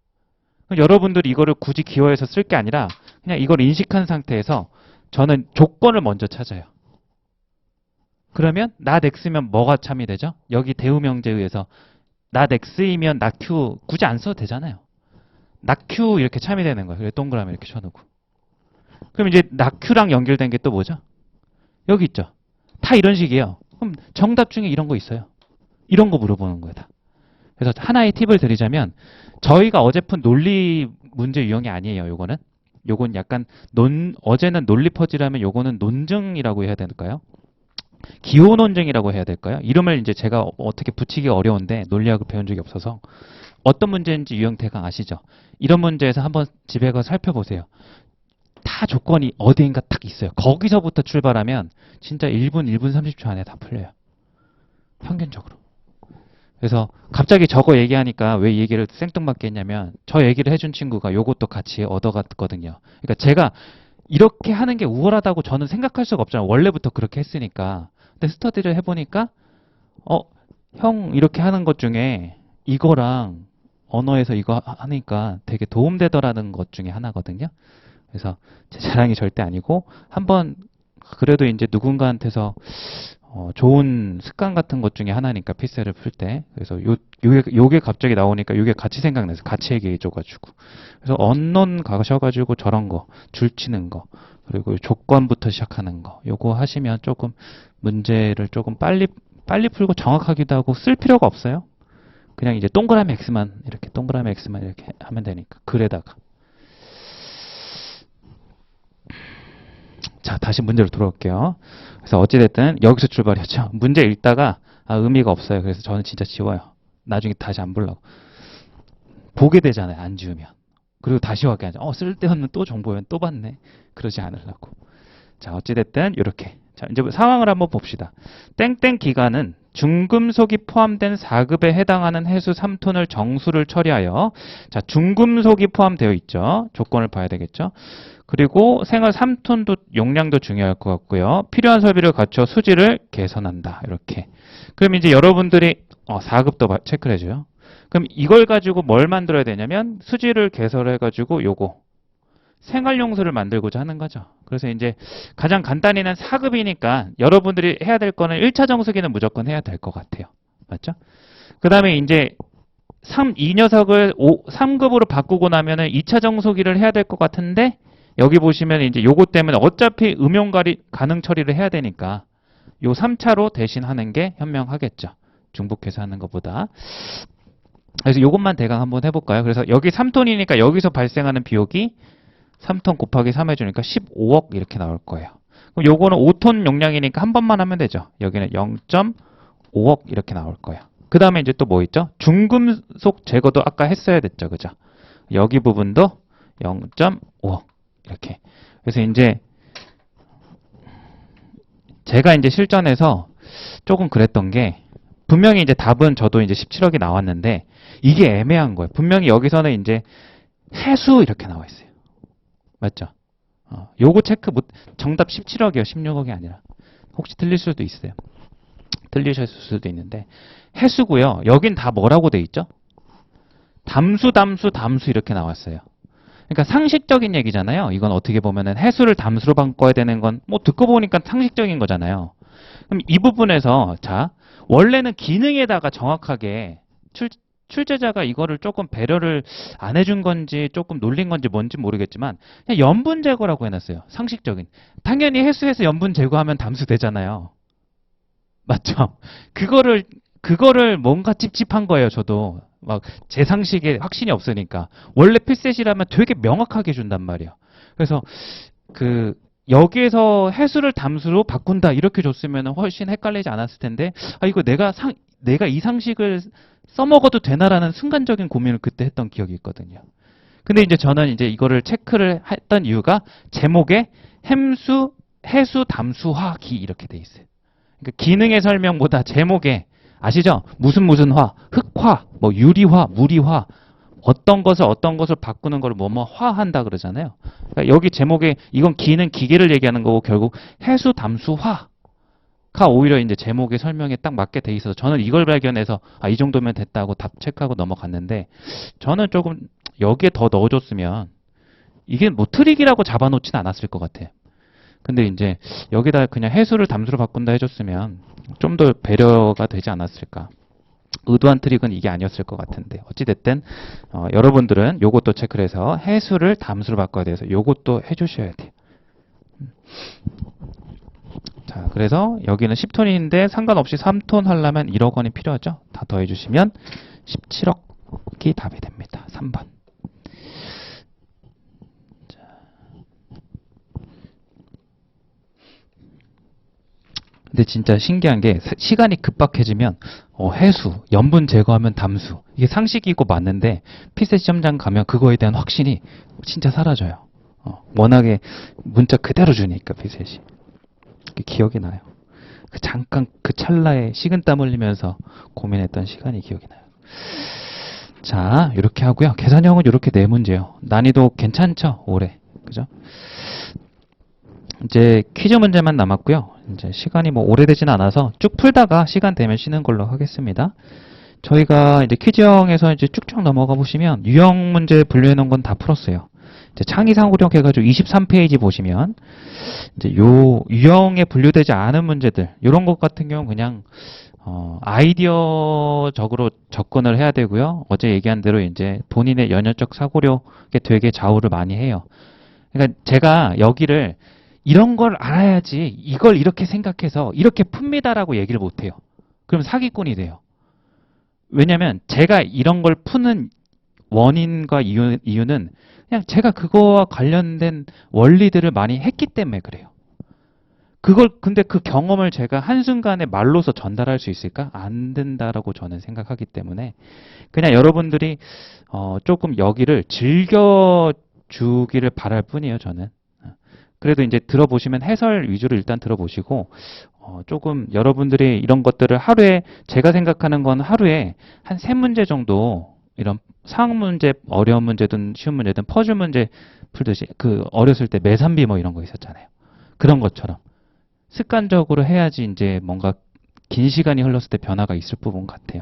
그럼 여러분들이 이거를 굳이 기호해서 쓸 게 아니라, 그냥 이걸 인식한 상태에서 저는 조건을 먼저 찾아요. 그러면 not x면 뭐가 참이 되죠? 여기 대우명제에 의해서 not x이면 not q 굳이 안 써도 되잖아요. not q 이렇게 참이 되는 거예요. 그래서 동그라미 이렇게 쳐놓고. 그럼 이제 not q랑 연결된 게 또 뭐죠? 여기 있죠. 다 이런 식이에요. 그럼 정답 중에 이런 거 있어요. 이런 거 물어보는 거예요. 다. 그래서 하나의 팁을 드리자면 저희가 어제 푼 논리 문제 유형이 아니에요. 요건 약간 어제는 논리 퍼즐이라면 요거는 논증이라고 해야 될까요? 기호 논증이라고 해야 될까요? 이름을 이제 제가 어떻게 붙이기 어려운데 논리학을 배운 적이 없어서 어떤 문제인지 유형 대강 아시죠? 이런 문제에서 한번 집에 가서 살펴보세요. 다 조건이 어디인가 딱 있어요. 거기서부터 출발하면 진짜 1분, 1분 30초 안에 다 풀려요. 평균적으로. 그래서 갑자기 저거 얘기하니까 왜 이 얘기를 생뚱맞게 했냐면 저 얘기를 해준 친구가 요것도 같이 얻어갔거든요. 그러니까 제가 이렇게 하는 게 우월하다고 저는 생각할 수가 없잖아요. 원래부터 그렇게 했으니까. 근데 스터디를 해보니까 형 이렇게 하는 것 중에 이거랑 언어에서 이거 하니까 되게 도움되더라는 것 중에 하나거든요. 그래서 제 자랑이 절대 아니고 한번 그래도 이제 누군가한테서 좋은 습관 같은 것 중에 하나니까 피셀을 풀 때. 그래서 요게 갑자기 나오니까 요게 같이 생각나서 같이 얘기해줘가지고. 그래서 언론 가셔가지고 저런 거, 줄치는 거, 그리고 조건부터 시작하는 거. 요거 하시면 조금 문제를 조금 빨리 풀고 정확하기도 하고 쓸 필요가 없어요. 그냥 이제 동그라미 X만 이렇게 하면 되니까. 글에다가. 자, 다시 문제로 돌아올게요. 그래서 어찌됐든 여기서 출발했죠. 문제 읽다가 의미가 없어요. 그래서 저는 진짜 지워요. 나중에 다시 안 보려고. 보게 되잖아요. 안 지우면. 그리고 다시 확인 하죠. 쓸데없는 또 정보면 또 봤네. 그러지 않으려고. 자, 어찌됐든 이렇게. 자, 이제 상황을 한번 봅시다. 땡땡 기간은 중금속이 포함된 4급에 해당하는 해수 3톤을 정수를 처리하여 자, 중금속이 포함되어 있죠. 조건을 봐야 되겠죠. 그리고 생활 3톤도 용량도 중요할 것 같고요. 필요한 설비를 갖춰 수질을 개선한다. 이렇게. 그럼 이제 여러분들이 4급도 체크를 해줘요. 그럼 이걸 가지고 뭘 만들어야 되냐면 수질을 개설해가지고 요거 생활용수를 만들고자 하는 거죠. 그래서 이제 가장 간단히는 4급이니까 여러분들이 해야 될 거는 1차 정수기는 무조건 해야 될 것 같아요. 맞죠? 그 다음에 이제 이 녀석을 3급으로 바꾸고 나면은 2차 정수기를 해야 될 것 같은데 여기 보시면 이제 요거 때문에 어차피 음용 가능 처리를 해야 되니까 요 3차로 대신 하는 게 현명하겠죠. 중복해서 하는 것보다. 그래서 요것만 대강 한번 해볼까요? 그래서 여기 3톤이니까 여기서 발생하는 비용이 3톤 곱하기 3 해주니까 15억 이렇게 나올 거예요. 그럼 요거는 5톤 용량이니까 한 번만 하면 되죠. 여기는 0.5억 이렇게 나올 거예요. 그 다음에 이제 또 뭐 있죠? 중금속 제거도 아까 했어야 됐죠. 그죠? 여기 부분도 0.5억 이렇게. 그래서 이제 제가 이제 실전에서 조금 그랬던 게 분명히 이제 답은 저도 이제 17억이 나왔는데 이게 애매한 거예요. 분명히 여기서는 이제 해수 이렇게 나와 있어요. 맞죠? 요거 체크 못, 정답 17억이에요. 16억이 아니라. 혹시 틀릴 수도 있어요. 틀리셨을 수도 있는데. 해수고요. 여긴 다 뭐라고 돼 있죠? 담수, 담수, 담수 이렇게 나왔어요. 그러니까 상식적인 얘기잖아요. 이건 어떻게 보면은 해수를 담수로 바꿔야 되는 건 뭐 듣고 보니까 상식적인 거잖아요. 그럼 이 부분에서 자 원래는 기능에다가 정확하게 출제자가 이거를 조금 배려를 안 해준 건지 조금 놀린 건지 뭔지 모르겠지만 그냥 염분 제거라고 해놨어요. 상식적인. 당연히 해수에서 염분 제거하면 담수 되잖아요. 맞죠? 그거를 뭔가 찝찝한 거예요. 저도 막 제 상식에 확신이 없으니까 원래 필셋이라면 되게 명확하게 준단 말이에요. 그래서 그 여기에서 해수를 담수로 바꾼다 이렇게 줬으면 훨씬 헷갈리지 않았을 텐데 이거 내가 이 상식을 써먹어도 되나라는 순간적인 고민을 그때 했던 기억이 있거든요. 근데 이제 저는 이제 이거를 체크를 했던 이유가 제목에 햄수 해수 담수화기 이렇게 돼 있어요. 그러니까 기능의 설명보다 제목에 아시죠? 무슨 화, 흑화, 뭐 유리화, 무리화, 어떤 것을 바꾸는 걸 뭐뭐 화한다 그러잖아요. 그러니까 여기 제목에 이건 기는 기계를 얘기하는 거고 결국 해수 담수화가 오히려 이제 제목의 설명에 딱 맞게 돼 있어서 저는 이걸 발견해서 이 정도면 됐다고 답 체크하고 넘어갔는데 저는 조금 여기에 더 넣어줬으면 이게 뭐 트릭이라고 잡아놓지는 않았을 것 같아요. 근데 이제 여기다 그냥 해수를 담수로 바꾼다 해줬으면 좀 더 배려가 되지 않았을까. 의도한 트릭은 이게 아니었을 것 같은데 어찌됐든 여러분들은 요것도 체크를 해서 해수를 담수로 바꿔야 돼서 요것도 해주셔야 돼요. 자, 그래서 여기는 10톤인데 상관없이 3톤 하려면 1억 원이 필요하죠. 다 더해주시면 17억이 답이 됩니다. 3번. 근데 진짜 신기한 게 시간이 급박해지면 해수, 염분 제거하면 담수 이게 상식이고 맞는데 피셋 시험장 가면 그거에 대한 확신이 진짜 사라져요. 워낙에 문자 그대로 주니까 피셋이 기억이 나요. 잠깐 그 찰나에 식은땀 흘리면서 고민했던 시간이 기억이 나요. 자, 이렇게 하고요. 계산형은 이렇게 네 문제요. 난이도 괜찮죠? 올해. 그죠? 이제 퀴즈 문제만 남았고요. 이제 시간이 뭐 오래되진 않아서 쭉 풀다가 시간 되면 쉬는 걸로 하겠습니다. 저희가 이제 퀴즈형에서 이제 쭉쭉 넘어가 보시면 유형 문제 분류해 놓은 건 다 풀었어요. 이제 창의상구력 해가지고 23페이지 보시면 이제 요 유형에 분류되지 않은 문제들 이런 것 같은 경우는 그냥 아이디어적으로 접근을 해야 되고요. 어제 얘기한 대로 이제 본인의 연역적 사고력에 되게 좌우를 많이 해요. 그러니까 제가 여기를 이런 걸 알아야지 이걸 이렇게 생각해서 이렇게 풉니다라고 얘기를 못해요. 그럼 사기꾼이 돼요. 왜냐면 제가 이런 걸 푸는 원인과 이유는 그냥 제가 그거와 관련된 원리들을 많이 했기 때문에 그래요. 근데 그 경험을 제가 한순간에 말로서 전달할 수 있을까? 안 된다라고 저는 생각하기 때문에 그냥 여러분들이 조금 여기를 즐겨주기를 바랄 뿐이에요, 저는. 그래도 이제 들어보시면 해설 위주로 일단 들어보시고 조금 여러분들이 이런 것들을 하루에 제가 생각하는 건 하루에 한 세 문제 정도 이런 상황 문제, 어려운 문제든 쉬운 문제든 퍼즐 문제 풀듯이 그 어렸을 때 매산비 뭐 이런 거 있었잖아요. 그런 것처럼 습관적으로 해야지 이제 뭔가 긴 시간이 흘렀을 때 변화가 있을 부분 같아요.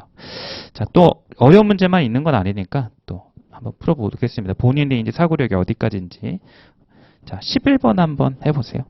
자, 또 어려운 문제만 있는 건 아니니까 또 한번 풀어보겠습니다. 본인이 이제 사고력이 어디까지인지. 자, 11번 한번 해보세요.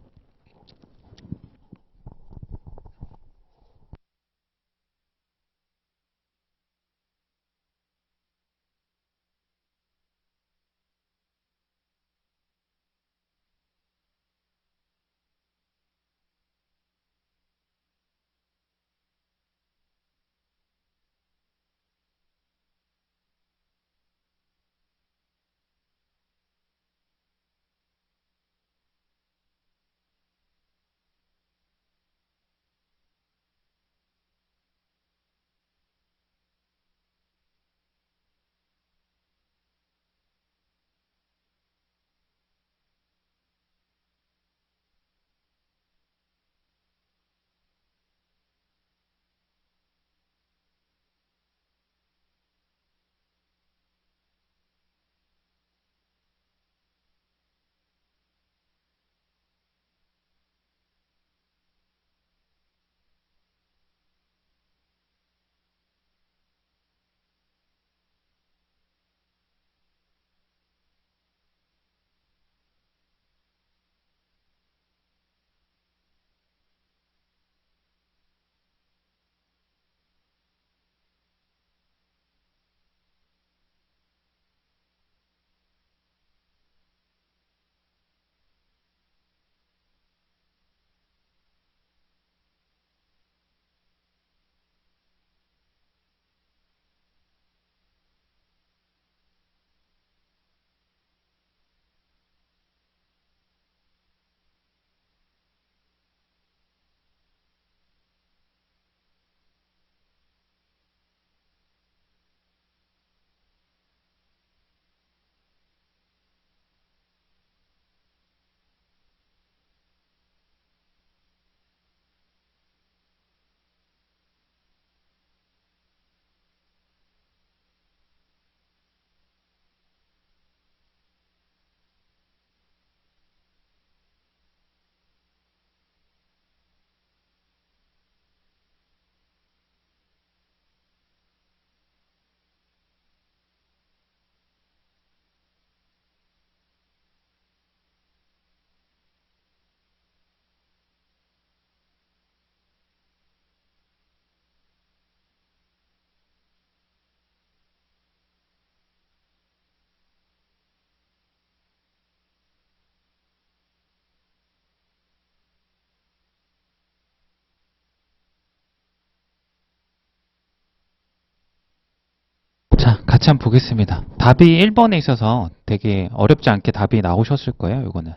같이 한번 보겠습니다. 답이 1번에 있어서 되게 어렵지 않게 답이 나오셨을 거예요, 요거는.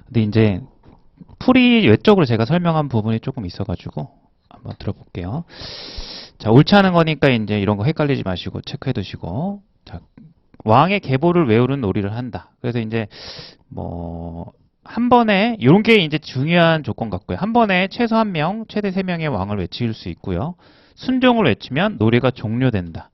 근데 이제 풀이 외적으로 제가 설명한 부분이 조금 있어가지고 한번 들어볼게요. 자, 옳지 않은 거니까 이제 이런 거 헷갈리지 마시고 체크해 두시고. 자, 왕의 계보를 외우는 놀이를 한다. 그래서 이제 뭐 한 번에 이런 게 이제 중요한 조건 같고요. 한 번에 최소 1명, 최대 3명의 왕을 외칠 수 있고요. 순종을 외치면 놀이가 종료된다.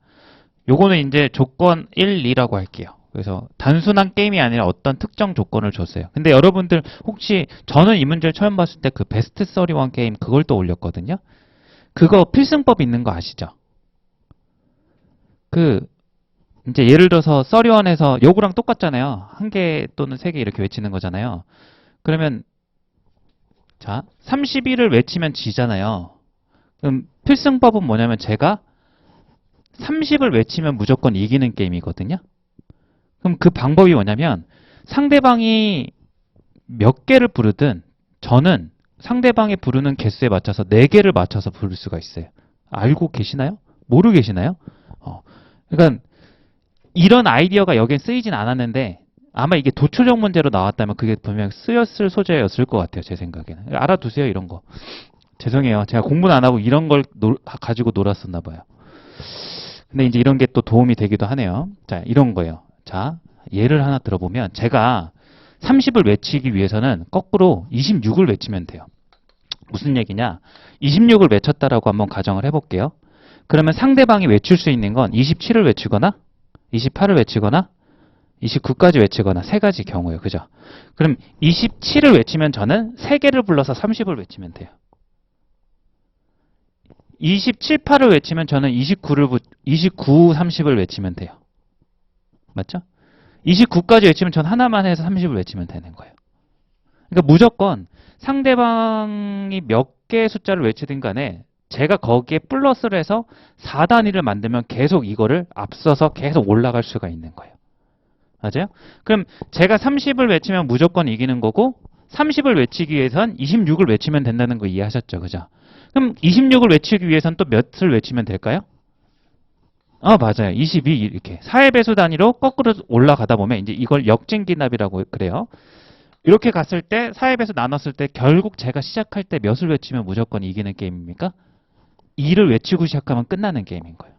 요거는 이제 조건 1, 2라고 할게요. 그래서 단순한 게임이 아니라 어떤 특정 조건을 줬어요. 근데 여러분들 혹시 저는 이 문제를 처음 봤을 때 그 베스트 31 게임 그걸 또 올렸거든요. 그거 필승법 있는 거 아시죠? 그 이제 예를 들어서 31에서 요거랑 똑같잖아요. 1개 또는 3개 이렇게 외치는 거잖아요. 그러면 자 31을 외치면 지잖아요. 그럼 필승법은 뭐냐면 제가 30을 외치면 무조건 이기는 게임이거든요. 그럼 그 방법이 뭐냐면 상대방이 몇 개를 부르든 저는 상대방이 부르는 개수에 맞춰서 4개를 맞춰서 부를 수가 있어요. 알고 계시나요? 모르고 계시나요? 그러니까 이런 아이디어가 여기에 쓰이진 않았는데 아마 이게 도출형 문제로 나왔다면 그게 분명 쓰였을 소재였을 것 같아요. 제 생각에는. 알아두세요. 이런 거. 죄송해요. 제가 공부는 안 하고 이런 걸 가지고 놀았었나 봐요. 근데 이제 이런 게 또 도움이 되기도 하네요. 자, 이런 거예요. 자, 예를 하나 들어보면 제가 30을 외치기 위해서는 거꾸로 26을 외치면 돼요. 무슨 얘기냐? 26을 외쳤다라고 한번 가정을 해볼게요. 그러면 상대방이 외칠 수 있는 건 27을 외치거나 28을 외치거나 29까지 외치거나 세 가지 경우예요. 그죠? 그럼 27을 외치면 저는 3개를 불러서 30을 외치면 돼요. 27, 8을 외치면 저는 29, 30을 외치면 돼요. 맞죠? 29까지 외치면 전 하나만 해서 30을 외치면 되는 거예요. 그러니까 무조건 상대방이 몇 개의 숫자를 외치든 간에 제가 거기에 플러스를 해서 4단위를 만들면 계속 이거를 앞서서 계속 올라갈 수가 있는 거예요. 맞아요? 그럼 제가 30을 외치면 무조건 이기는 거고 30을 외치기 위해선 26을 외치면 된다는 거 이해하셨죠? 그죠? 그럼 26을 외치기 위해선 또 몇을 외치면 될까요? 맞아요. 22 이렇게 4의 배수 단위로 거꾸로 올라가다 보면 이제 이걸 역진기납이라고 그래요. 이렇게 갔을 때 4의 배수 나눴을 때 결국 제가 시작할 때 몇을 외치면 무조건 이기는 게임입니까? 2를 외치고 시작하면 끝나는 게임인 거예요.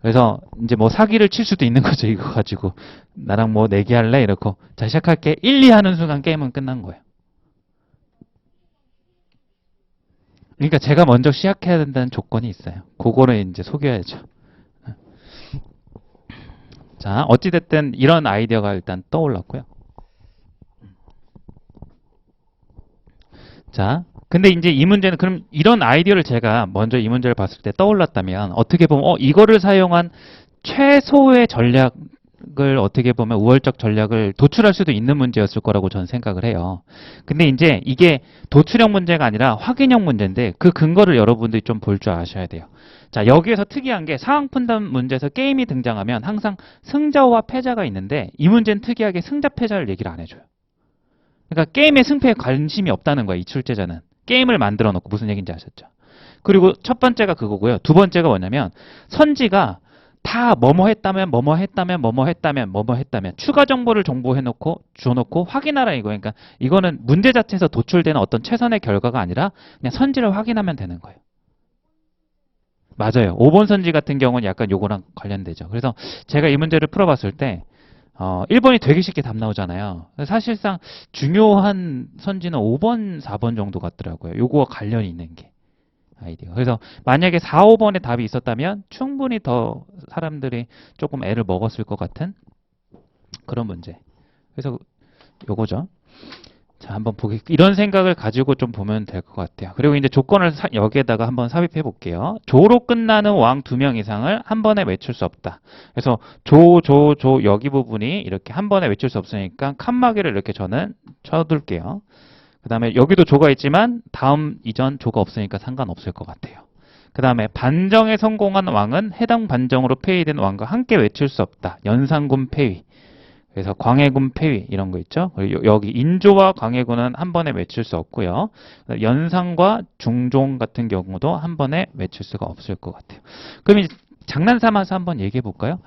그래서 이제 뭐 사기를 칠 수도 있는 거죠. 이거 가지고 나랑 뭐 내기 할래? 이렇고 자 시작할게 1, 2 하는 순간 게임은 끝난 거예요. 그러니까 제가 먼저 시작해야 된다는 조건이 있어요. 그거를 이제 속여야죠. 자, 어찌됐든 이런 아이디어가 일단 떠올랐고요. 자, 근데 이제 이 문제는 그럼 이런 아이디어를 제가 먼저 이 문제를 봤을 때 떠올랐다면 어떻게 보면 이거를 사용한 최소의 전략을 어떻게 보면 우월적 전략을 도출할 수도 있는 문제였을 거라고 저는 생각을 해요. 근데 이제 이게 도출형 문제가 아니라 확인형 문제인데 그 근거를 여러분들이 좀 볼 줄 아셔야 돼요. 자, 여기에서 특이한 게 상황 판단 문제에서 게임이 등장하면 항상 승자와 패자가 있는데 이 문제는 특이하게 승자 패자를 얘기를 안 해줘요. 그러니까 게임의 승패에 관심이 없다는 거예요. 이 출제자는. 게임을 만들어 놓고 무슨 얘기인지 아셨죠? 그리고 첫 번째가 그거고요. 두 번째가 뭐냐면 선지가 다 뭐뭐 했다면 뭐뭐 했다면 뭐뭐 했다면 뭐뭐 했다면 추가 정보를 정보해놓고 줘놓고 확인하라 이거예요. 그러니까 이거는 문제 자체에서 도출되는 어떤 최선의 결과가 아니라 그냥 선지를 확인하면 되는 거예요. 맞아요. 5번 선지 같은 경우는 약간 요거랑 관련되죠. 그래서 제가 이 문제를 풀어봤을 때 1번이 되게 쉽게 답 나오잖아요. 사실상 중요한 선지는 5번, 4번 정도 같더라고요. 요거와 관련이 있는 게 아이디어. 그래서 만약에 4, 5번에 답이 있었다면 충분히 더 사람들이 조금 애를 먹었을 것 같은 그런 문제. 그래서 요거죠. 자, 한번 이런 생각을 가지고 좀 보면 될 것 같아요. 그리고 이제 조건을 여기에다가 한번 삽입해 볼게요. 조로 끝나는 왕 2명 이상을 한 번에 외칠 수 없다. 그래서 조 여기 부분이 이렇게 한 번에 외칠 수 없으니까 칸막이를 이렇게 저는 쳐둘게요. 그 다음에 여기도 조가 있지만 다음 이전 조가 없으니까 상관없을 것 같아요. 그 다음에 반정에 성공한 왕은 해당 반정으로 폐위된 왕과 함께 외칠 수 없다. 연산군 폐위. 그래서 광해군 폐위 이런 거 있죠. 그리고 여기 인조와 광해군은 한 번에 외칠 수 없고요. 연산과 중종 같은 경우도 한 번에 외칠 수가 없을 것 같아요. 그럼 이제 장난삼아서 한번 얘기해 볼까요?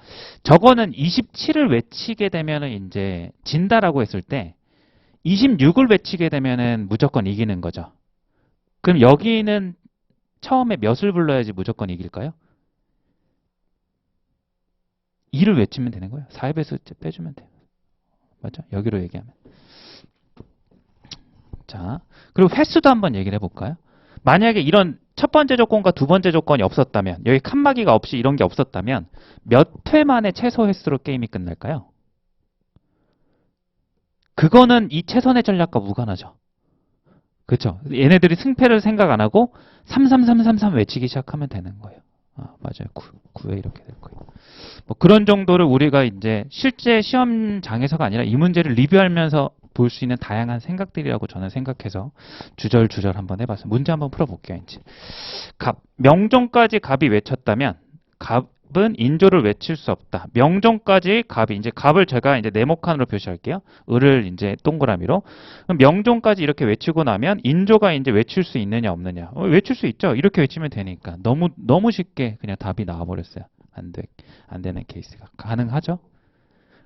저거는 27을 외치게 되면은 이제 진다라고 했을 때 26을 외치게 되면은 무조건 이기는 거죠. 그럼 여기는 처음에 몇을 불러야지 무조건 이길까요? 2를 외치면 되는 거예요. 4의 배수 빼주면 돼요. 맞죠? 여기로 얘기하면. 자, 그리고 횟수도 한번 얘기를 해볼까요? 만약에 이런 첫 번째 조건과 두 번째 조건이 없었다면, 여기 칸막이가 없이 이런 게 없었다면 몇 회 만에 최소 횟수로 게임이 끝날까요? 그거는 이 최선의 전략과 무관하죠. 그렇죠? 얘네들이 승패를 생각 안 하고 33333 외치기 시작하면 되는 거예요. 아, 맞아요. 9회 이렇게 될 거예요. 뭐 그런 정도를 우리가 이제 실제 시험장에서가 아니라 이 문제를 리뷰하면서 볼 수 있는 다양한 생각들이라고 저는 생각해서 주절주절 한번 해봤어요. 문제 한번 풀어볼게요. 이제 명종까지 갑이 외쳤다면 갑은 인조를 외칠 수 없다. 명종까지 갑이 이제 갑을 제가 이제 네모칸으로 표시할게요. 을을 이제 동그라미로. 그럼 명종까지 이렇게 외치고 나면 인조가 이제 외칠 수 있느냐 없느냐? 외칠 수 있죠. 이렇게 외치면 되니까 너무 쉽게 그냥 답이 나와버렸어요. 안 되는 케이스가 가능하죠.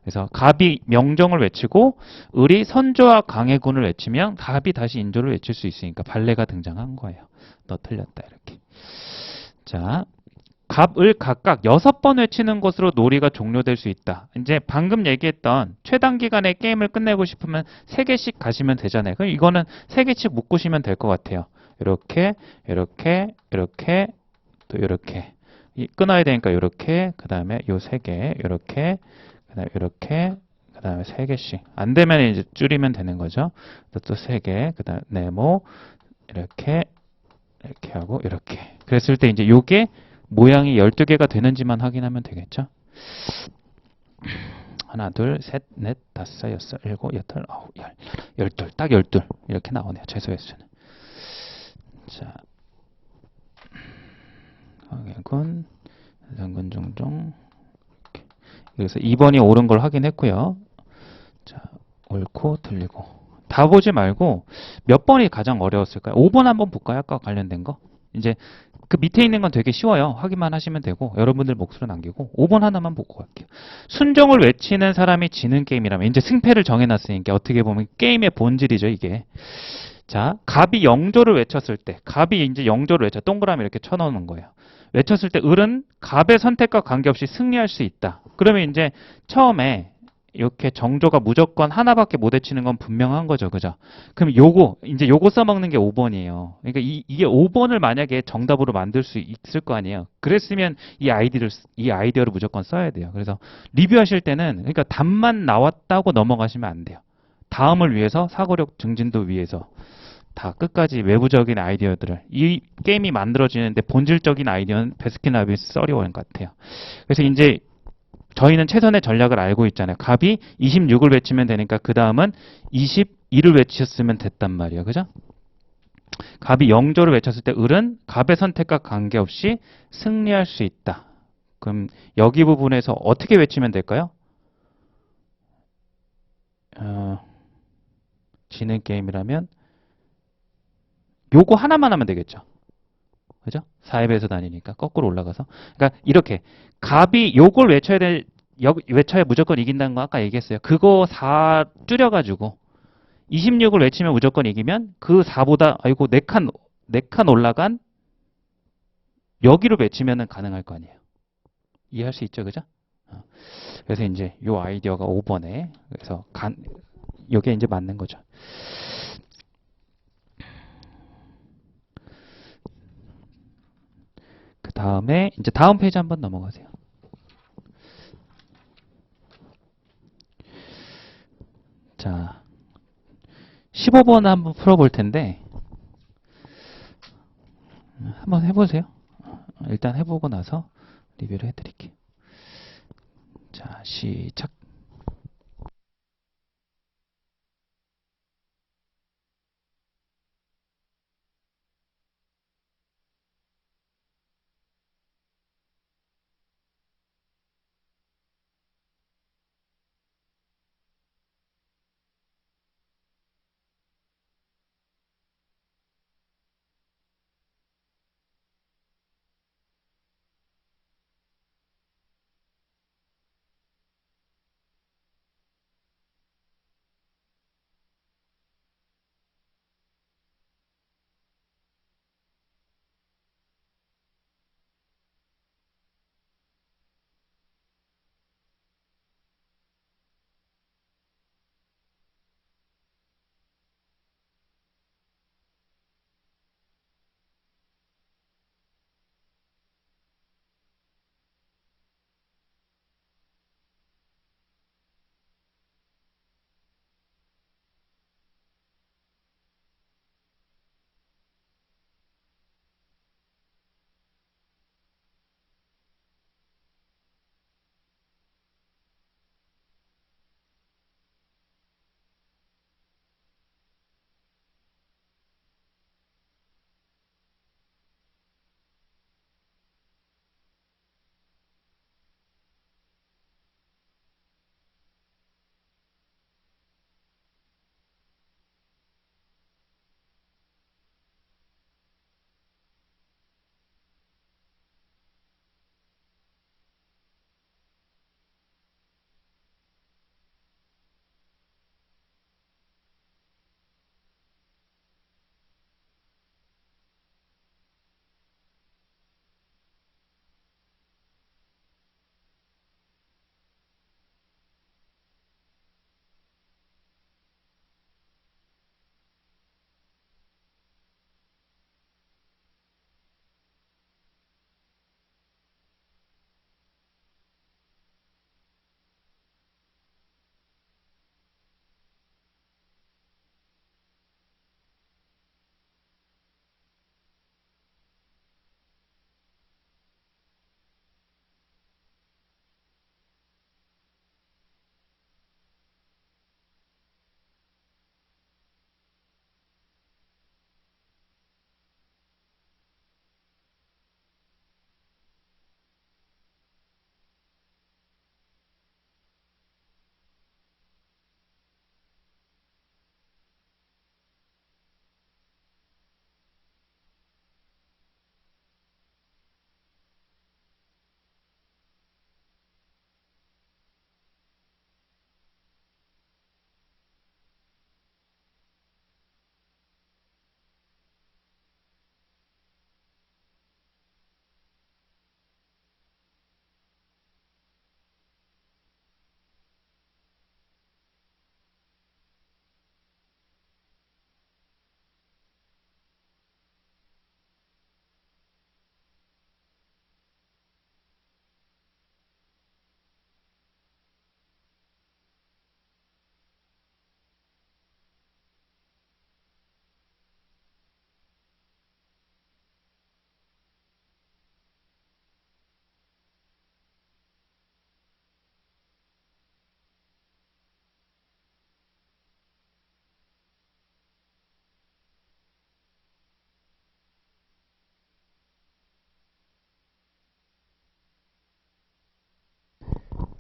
그래서 갑이 명정을 외치고 을이 선조와 강해군을 외치면 갑이 다시 인조를 외칠 수 있으니까 발레가 등장한 거예요. 너 틀렸다 이렇게. 자, 갑을 각각 6번 외치는 것으로 놀이가 종료될 수 있다. 이제 방금 얘기했던 최단 기간에 게임을 끝내고 싶으면 3개씩 가시면 되잖아요. 그럼 이거는 3개씩 묶으시면 될 것 같아요. 이렇게, 이렇게, 이렇게, 또 이렇게. 끊어야 되니까 이렇게, 그 다음에 요 3개, 이렇게, 그 다음에 이렇게, 그 다음에 3개씩. 안 되면 이제 줄이면 되는 거죠. 또 3개, 그 다음에 네모, 이렇게, 이렇게 하고, 이렇게. 그랬을 때 이제 요게 모양이 12개가 되는지만 확인하면 되겠죠. 하나, 둘, 셋, 넷, 다섯, 여섯, 일곱, 여덟, 아홉, 열. 12, 딱 12. 이렇게 나오네요. 최소 횟수는. 자, 강해군, 상근 종종. 그래서 2번이 옳은 걸 확인했고요. 자, 옳고 틀리고. 다 보지 말고 몇 번이 가장 어려웠을까요? 5번 한번 볼까요? 아까 관련된 거. 이제 그 밑에 있는 건 되게 쉬워요. 확인만 하시면 되고 여러분들 목소리 남기고 5번 하나만 보고 갈게요. 순종을 외치는 사람이 지는 게임이라면 이제 승패를 정해놨으니까 어떻게 보면 게임의 본질이죠 이게. 자, 갑이 영조를 외쳤을 때 갑이 이제 영조를 외쳐 동그라미 이렇게 쳐놓는 거예요. 외쳤을 때 을은 갑의 선택과 관계없이 승리할 수 있다. 그러면 이제 처음에 이렇게 정조가 무조건 하나밖에 못 외치는 건 분명한 거죠. 그죠? 그럼 이제 요거 써먹는 게 5번이에요. 그러니까 이게 5번을 만약에 정답으로 만들 수 있을 거 아니에요. 그랬으면 이 아이디어를 무조건 써야 돼요. 그래서 리뷰하실 때는, 그러니까 답만 나왔다고 넘어가시면 안 돼요. 다음을 위해서, 사고력 증진도 위해서 다 끝까지 외부적인 아이디어들을, 이 게임이 만들어지는데 본질적인 아이디어는 베스킨라빈스 써리원 같아요. 그래서 이제 저희는 최선의 전략을 알고 있잖아요. 갑이 26을 외치면 되니까 그 다음은 22를 외쳤으면 됐단 말이에요. 그죠? 갑이 영조를 외쳤을 때 을은 갑의 선택과 관계없이 승리할 수 있다. 그럼 여기 부분에서 어떻게 외치면 될까요? 지는 게임이라면 요거 하나만 하면 되겠죠. 그죠? 4의 배수 다니니까 거꾸로 올라가서. 그러니까 이렇게 갑이 요걸 외쳐야 무조건 이긴다는 거 아까 얘기했어요. 그거 4 줄여가지고 26을 외치면 무조건 이기면 그 4보다 아이고 4칸 올라간 여기로 외치면은 가능할 거 아니에요. 이해할 수 있죠, 그죠? 그래서 이제 요 아이디어가 5번에 그래서 요게 이제 맞는 거죠. 그 다음에 이제 다음 페이지 한번 넘어가세요. 자, 15번 한번 풀어볼 텐데 한번 해보세요. 일단 해보고 나서 리뷰를 해드릴게요. 자, 시작.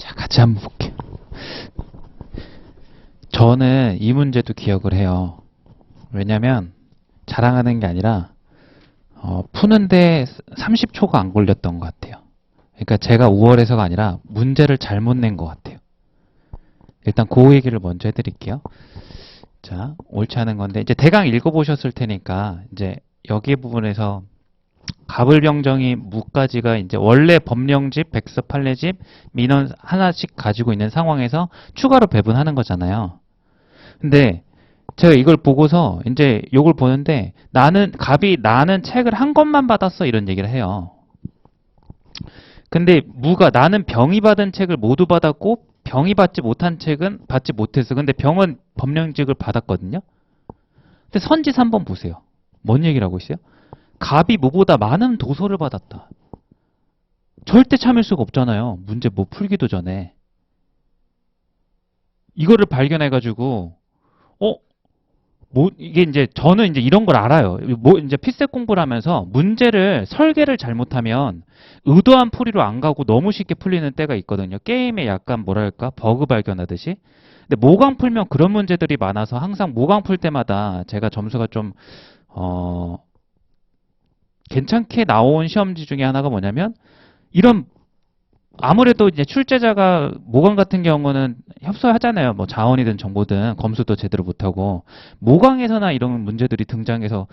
자, 같이 한번 볼게요. 저는 이 문제도 기억을 해요. 왜냐면 자랑하는 게 아니라 푸는데 30초가 안 걸렸던 것 같아요. 그러니까 제가 우월해서가 아니라 문제를 잘못 낸 것 같아요. 일단 그 얘기를 먼저 해드릴게요. 자, 옳지 않은 건데 이제 대강 읽어보셨을 테니까 이제 여기 부분에서 갑을병정이 무까지가 이제 원래 법령집, 백서, 판례집, 민원 하나씩 가지고 있는 상황에서 추가로 배분하는 거잖아요. 근데 제가 이걸 보고서 이제 요걸 보는데 갑이 나는 책을 한 권만 받았어 이런 얘기를 해요. 근데 무가 나는 병이 받은 책을 모두 받았고 병이 받지 못한 책은 받지 못했어. 근데 병은 법령직을 받았거든요. 근데 선지 3번 보세요. 뭔 얘기를 하고 있어요? 갑이 무보다 많은 도서를 받았다. 절대 참을 수가 없잖아요. 문제 뭐 풀기도 전에. 이거를 발견해가지고 이게 이제 저는 이제 이런 걸 알아요. 이제 피셋 공부를 하면서 문제를 설계를 잘못하면 의도한 풀이로 안 가고 너무 쉽게 풀리는 때가 있거든요. 게임에 약간 뭐랄까 버그 발견하듯이. 근데 모강 풀면 그런 문제들이 많아서 항상 모강 풀 때마다 제가 점수가 좀 괜찮게 나온 시험지 중에 하나가 뭐냐면 이런 아무래도 이제 출제자가 모강 같은 경우는 협소하잖아요. 뭐 자원이든 정보든 검수도 제대로 못하고 모강에서나 이런 문제들이 등장해서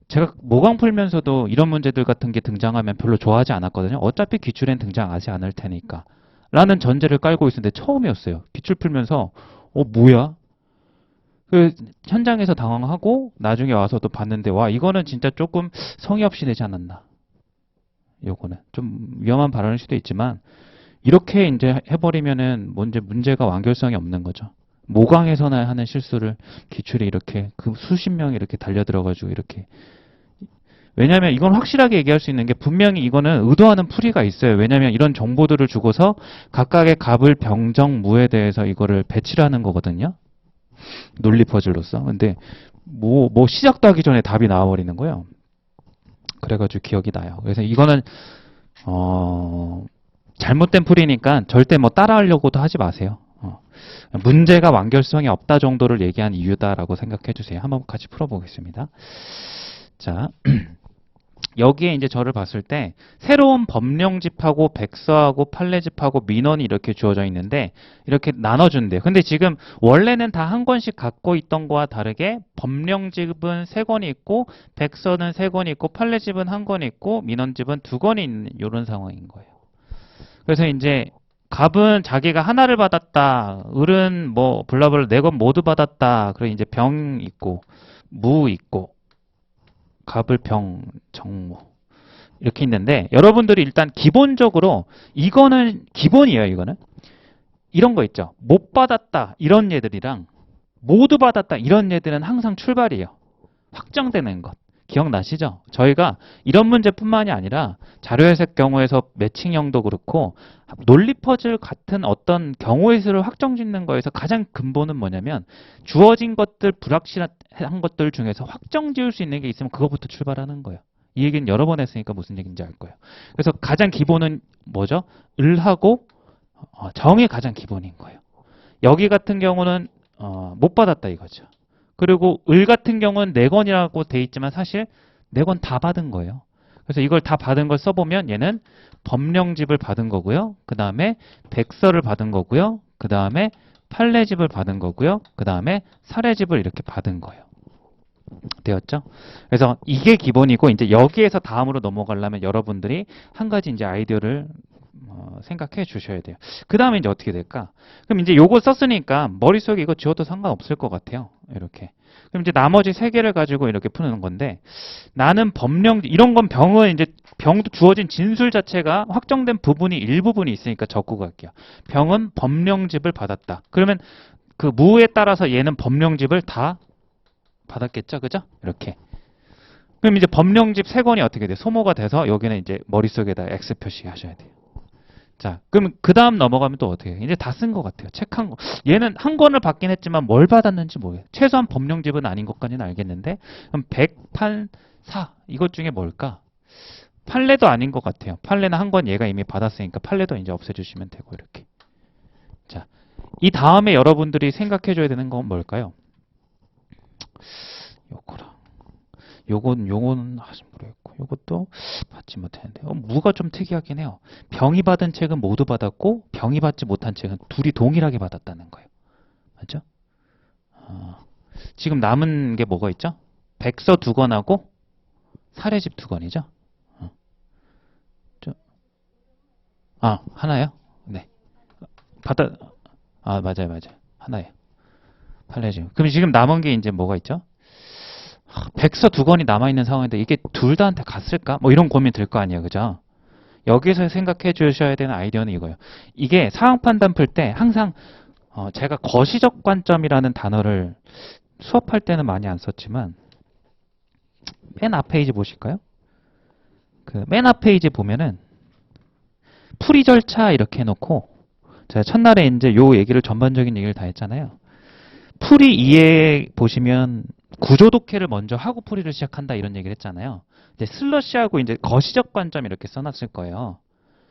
제가 모강 풀면서도 이런 문제들 같은 게 등장하면 별로 좋아하지 않았거든요. 어차피 기출엔 등장하지 않을 테니까 라는 전제를 깔고 있었는데 처음이었어요. 기출 풀면서 뭐야? 그 현장에서 당황하고 나중에 와서 또 봤는데 와 이거는 진짜 조금 성의 없이 내지 않았나. 요거는 좀 위험한 발언일 수도 있지만 이렇게 이제 해버리면은 문제가 완결성이 없는 거죠. 모강에서나 하는 실수를 기출에 이렇게 그 수십 명이 이렇게 달려들어가지고 이렇게 왜냐하면 이건 확실하게 얘기할 수 있는 게 분명히 이거는 의도하는 풀이가 있어요. 왜냐하면 이런 정보들을 주고서 각각의 갑을 병정 무에 대해서 이거를 배치를 하는 거거든요. 논리 퍼즐로서. 근데 뭐 시작도 하기 전에 답이 나와버리는 거예요. 그래가지고 기억이 나요. 그래서 이거는 잘못된 풀이니까 절대 뭐 따라하려고도 하지 마세요. 문제가 완결성이 없다 정도를 얘기한 이유다라고 생각해 주세요. 한번 같이 풀어보겠습니다. 자, 여기에 이제 저를 봤을 때 새로운 법령집하고 백서하고 판례집하고 민원이 이렇게 주어져 있는데 이렇게 나눠준대요. 근데 지금 원래는 다 한 권씩 갖고 있던 거와 다르게 법령집은 3권이 있고 백서는 3권이 있고 판례집은 1권이 있고 민원집은 2권이 있는 이런 상황인 거예요. 그래서 이제 갑은 자기가 하나를 받았다. 을은 뭐 블라블라 4권 모두 받았다. 그리고 이제 병 있고 무 있고 갑을 병 정무 이렇게 있는데 여러분들이 일단 기본적으로 이거는 기본이에요. 이거는 이런 거 있죠. 못 받았다 이런 얘들이랑 모두 받았다 이런 얘들은 항상 출발이에요. 확정되는 것. 기억나시죠? 저희가 이런 문제뿐만이 아니라 자료해석 경우에서 매칭형도 그렇고 논리 퍼즐 같은 어떤 경우의 수를 확정짓는 거에서 가장 근본은 뭐냐면 주어진 것들 불확실한 것들 중에서 확정 지을 수 있는 게 있으면 그거부터 출발하는 거예요. 이 얘기는 여러 번 했으니까 무슨 얘기인지 알 거예요. 그래서 가장 기본은 뭐죠? 을하고 정이 가장 기본인 거예요. 여기 같은 경우는 못 받았다 이거죠. 그리고 을 같은 경우는 4권이라고 돼 있지만 사실 4권 다 받은 거예요. 그래서 이걸 다 받은 걸 써보면 얘는 법령집을 받은 거고요. 그 다음에 백서를 받은 거고요. 그 다음에 판례집을 받은 거고요. 그 다음에 사례집을 이렇게 받은 거예요. 되었죠? 그래서 이게 기본이고 이제 여기에서 다음으로 넘어가려면 여러분들이 한 가지 이제 아이디어를 생각해 주셔야 돼요. 그 다음에 이제 어떻게 될까? 그럼 이제 요거 썼으니까 머릿속에 이거 지워도 상관없을 것 같아요. 이렇게. 그럼 이제 나머지 3개를 가지고 이렇게 푸는 건데 나는 이런 건 병은 이제 병도 주어진 진술 자체가 확정된 부분이 일부분이 있으니까 적고 갈게요. 병은 법령집을 받았다. 그러면 그 무에 따라서 얘는 법령집을 다 받았겠죠? 그죠? 이렇게. 그럼 이제 법령집 3권이 어떻게 돼요? 소모가 돼서 여기는 이제 머릿속에다 X 표시 하셔야 돼요. 자, 그럼 그 다음 넘어가면 또 어떻게 해요? 이제 다 쓴 것 같아요. 책 한 권. 얘는 한 권을 받긴 했지만 뭘 받았는지 모르겠어요. 최소한 법령집은 아닌 것까지는 알겠는데 그럼 백판사 이것 중에 뭘까? 판례도 아닌 것 같아요. 판례는 한 권 얘가 이미 받았으니까 판례도 이제 없애주시면 되고 이렇게. 자, 이 다음에 여러분들이 생각해 줘야 되는 건 뭘까요? 요거랑 요거는 아직 모르겠고 요것도 받지 못했는데 무가 좀 특이하긴 해요. 병이 받은 책은 모두 받았고 병이 받지 못한 책은 둘이 동일하게 받았다는 거예요. 맞죠? 지금 남은 게 뭐가 있죠? 백서 2권하고 사례집 2권이죠? 하나요? 네. 받아, 맞아요. 하나예요. 판례집. 그럼 지금 남은 게 이제 뭐가 있죠? 백서 2권이 남아있는 상황인데 이게 둘 다한테 갔을까? 뭐 이런 고민 들 거 아니에요. 그죠? 여기서 생각해 주셔야 되는 아이디어는 이거예요. 이게 상황 판단 풀 때 항상 제가 거시적 관점이라는 단어를 수업할 때는 많이 안 썼지만 맨 앞 페이지 보실까요? 그 맨 앞 페이지 보면은 풀이 절차 이렇게 해놓고 제가 첫날에 이제 요 얘기를 전반적인 얘기를 다 했잖아요. 풀이 2에 보시면 구조 독해를 먼저 하고 풀이를 시작한다 이런 얘기를 했잖아요. 이제 슬러시하고 이제 거시적 관점 이렇게 써놨을 거예요.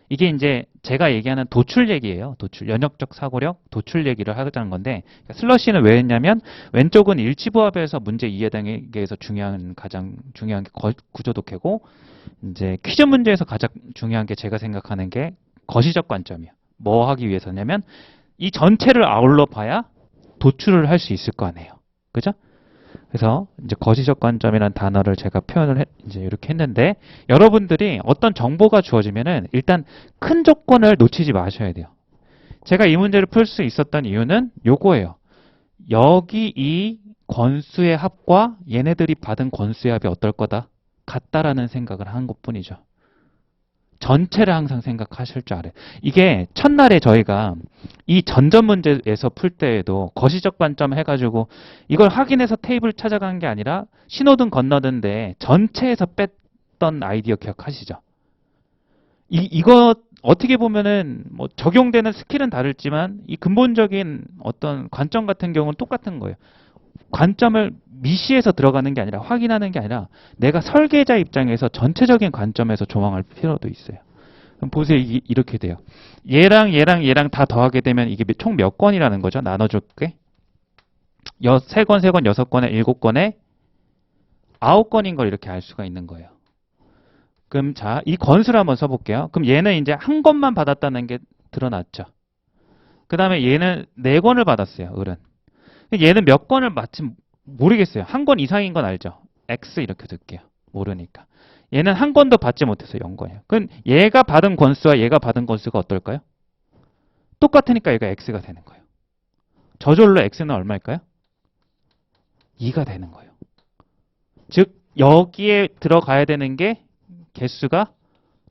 이게 이제 제가 얘기하는 도출 얘기예요. 도출, 연역적 사고력, 도출 얘기를 하자는 건데 슬러시는 왜 했냐면 왼쪽은 일치부합에서 문제 이해 단계에서 가장 중요한 게 구조 독해고 이제 퀴즈 문제에서 가장 중요한 게 제가 생각하는 게 거시적 관점이에요. 뭐 하기 위해서냐면 이 전체를 아울러 봐야 도출을 할 수 있을 거 아니에요. 그죠? 그래서 이제 거시적 관점이라는 단어를 제가 표현을 이제 이렇게 했는데 여러분들이 어떤 정보가 주어지면은 일단 큰 조건을 놓치지 마셔야 돼요. 제가 이 문제를 풀 수 있었던 이유는 요거예요. 여기 이 권수의 합과 얘네들이 받은 권수의 합이 어떨 거다? 같다라는 생각을 한 것뿐이죠. 전체를 항상 생각하실 줄 알아요. 이게 첫날에 저희가 이 전전 문제에서 풀 때에도 거시적 관점 해가지고 이걸 확인해서 테이블 찾아간 게 아니라 신호등 건너던데 전체에서 뺐던 아이디어 기억하시죠? 이거 어떻게 보면은 뭐 적용되는 스킬은 다르지만 이 근본적인 어떤 관점 같은 경우는 똑같은 거예요. 관점을 미시해서 들어가는 게 아니라 확인하는 게 아니라 내가 설계자 입장에서 전체적인 관점에서 조망할 필요도 있어요. 그럼 보세요. 이렇게 돼요. 얘랑 다 더하게 되면 이게 총 몇 건이라는 거죠? 나눠줄게. 3건, 6건에 7건에 9건인 걸 이렇게 알 수가 있는 거예요. 그럼 자, 이 건수를 한번 써볼게요. 그럼 얘는 이제 한 건만 받았다는 게 드러났죠. 그 다음에 얘는 4건을 받았어요. 을은. 얘는 몇 건을 마침 모르겠어요. 한 건 이상인 건 알죠. X 이렇게 둘게요. 모르니까. 얘는 한 건도 받지 못해서 0건이에요. 그럼 얘가 받은 건수와 얘가 받은 건수가 어떨까요? 똑같으니까 얘가 X가 되는 거예요. 저절로 X는 얼마일까요? 2가 되는 거예요. 즉 여기에 들어가야 되는 게 개수가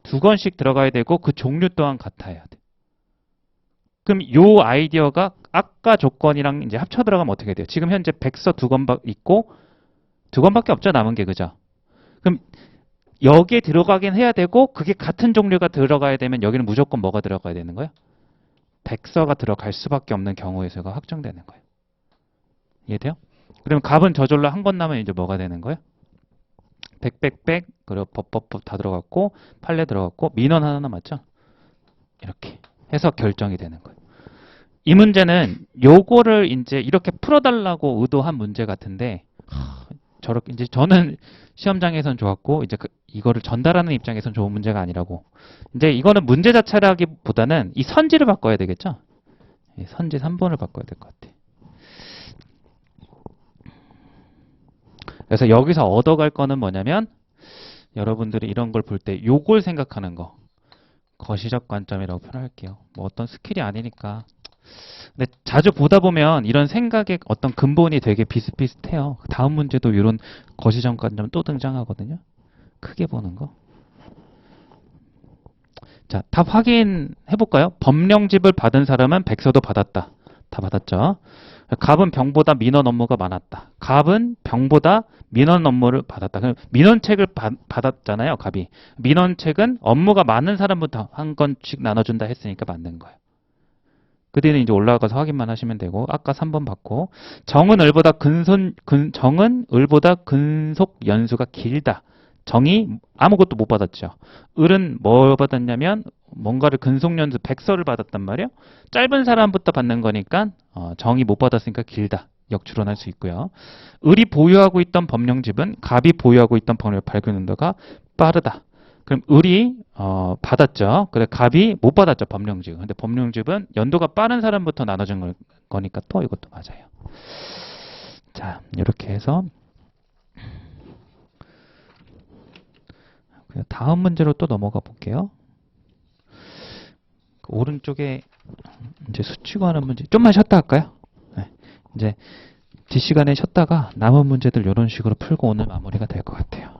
2건씩 들어가야 되고 그 종류 또한 같아야 돼. 그럼 요 아이디어가 아까 조건이랑 이제 합쳐 들어가면 어떻게 돼요? 지금 현재 백서 2건 있고 2건밖에 없죠, 남은 게. 그죠? 그럼 여기에 들어가긴 해야 되고 그게 같은 종류가 들어가야 되면 여기는 무조건 뭐가 들어가야 되는 거예요? 백서가 들어갈 수밖에 없는 경우에서가 확정되는 거예요. 이해돼요? 그러면 값은 저절로 한 건 남으면 이제 뭐가 되는 거예요? 그리고 법 다 들어갔고 판례 들어갔고 민원 하나 남았죠? 이렇게 해서 결정이 되는 거예요. 이 문제는 요거를 이제 이렇게 풀어달라고 의도한 문제 같은데 저렇게 이제 저는 시험장에선 좋았고 이제 이거를 전달하는 입장에선 좋은 문제가 아니라고. 이제 이거는 문제 자체라기보다는 이 선지를 바꿔야 되겠죠? 선지 3번을 바꿔야 될 것 같아. 그래서 여기서 얻어갈 거는 뭐냐면 여러분들이 이런 걸 볼 때 요걸 생각하는 거. 거시적 관점이라고 표현할게요. 뭐 어떤 스킬이 아니니까. 근데 자주 보다 보면 이런 생각의 어떤 근본이 되게 비슷비슷해요. 다음 문제도 이런 거시적 관점 또 등장하거든요. 크게 보는 거. 자, 답 확인해 볼까요? 법령집을 받은 사람은 백서도 받았다. 다 받았죠. 갑은 병보다 민원 업무가 많았다. 갑은 병보다 민원 업무를 받았다. 그럼 민원책을 받았잖아요, 갑이. 민원책은 업무가 많은 사람부터 한 건씩 나눠준다 했으니까 맞는 거예요. 그 뒤는 이제 올라가서 확인만 하시면 되고, 아까 3번 받고, 정은 을보다 근속 연수가 길다. 정이 아무것도 못 받았죠. 을은 뭐 받았냐면 뭔가를 근속연수 100서를 받았단 말이에요. 짧은 사람부터 받는 거니까 정이 못 받았으니까 길다. 역추론할 수 있고요. 을이 보유하고 있던 법령집은 갑이 보유하고 있던 법령 발견 연도가 빠르다. 그럼 을이 받았죠. 근데 갑이 못 받았죠. 법령집. 근데 법령집은 연도가 빠른 사람부터 나눠준 거니까 또 이것도 맞아요. 자, 이렇게 해서 다음 문제로 또 넘어가 볼게요. 오른쪽에 이제 수치고 하는 문제 좀만 쉬었다 할까요? 네. 이제 뒷시간에 쉬었다가 남은 문제들 이런 식으로 풀고 오늘 마무리가 될 것 같아요.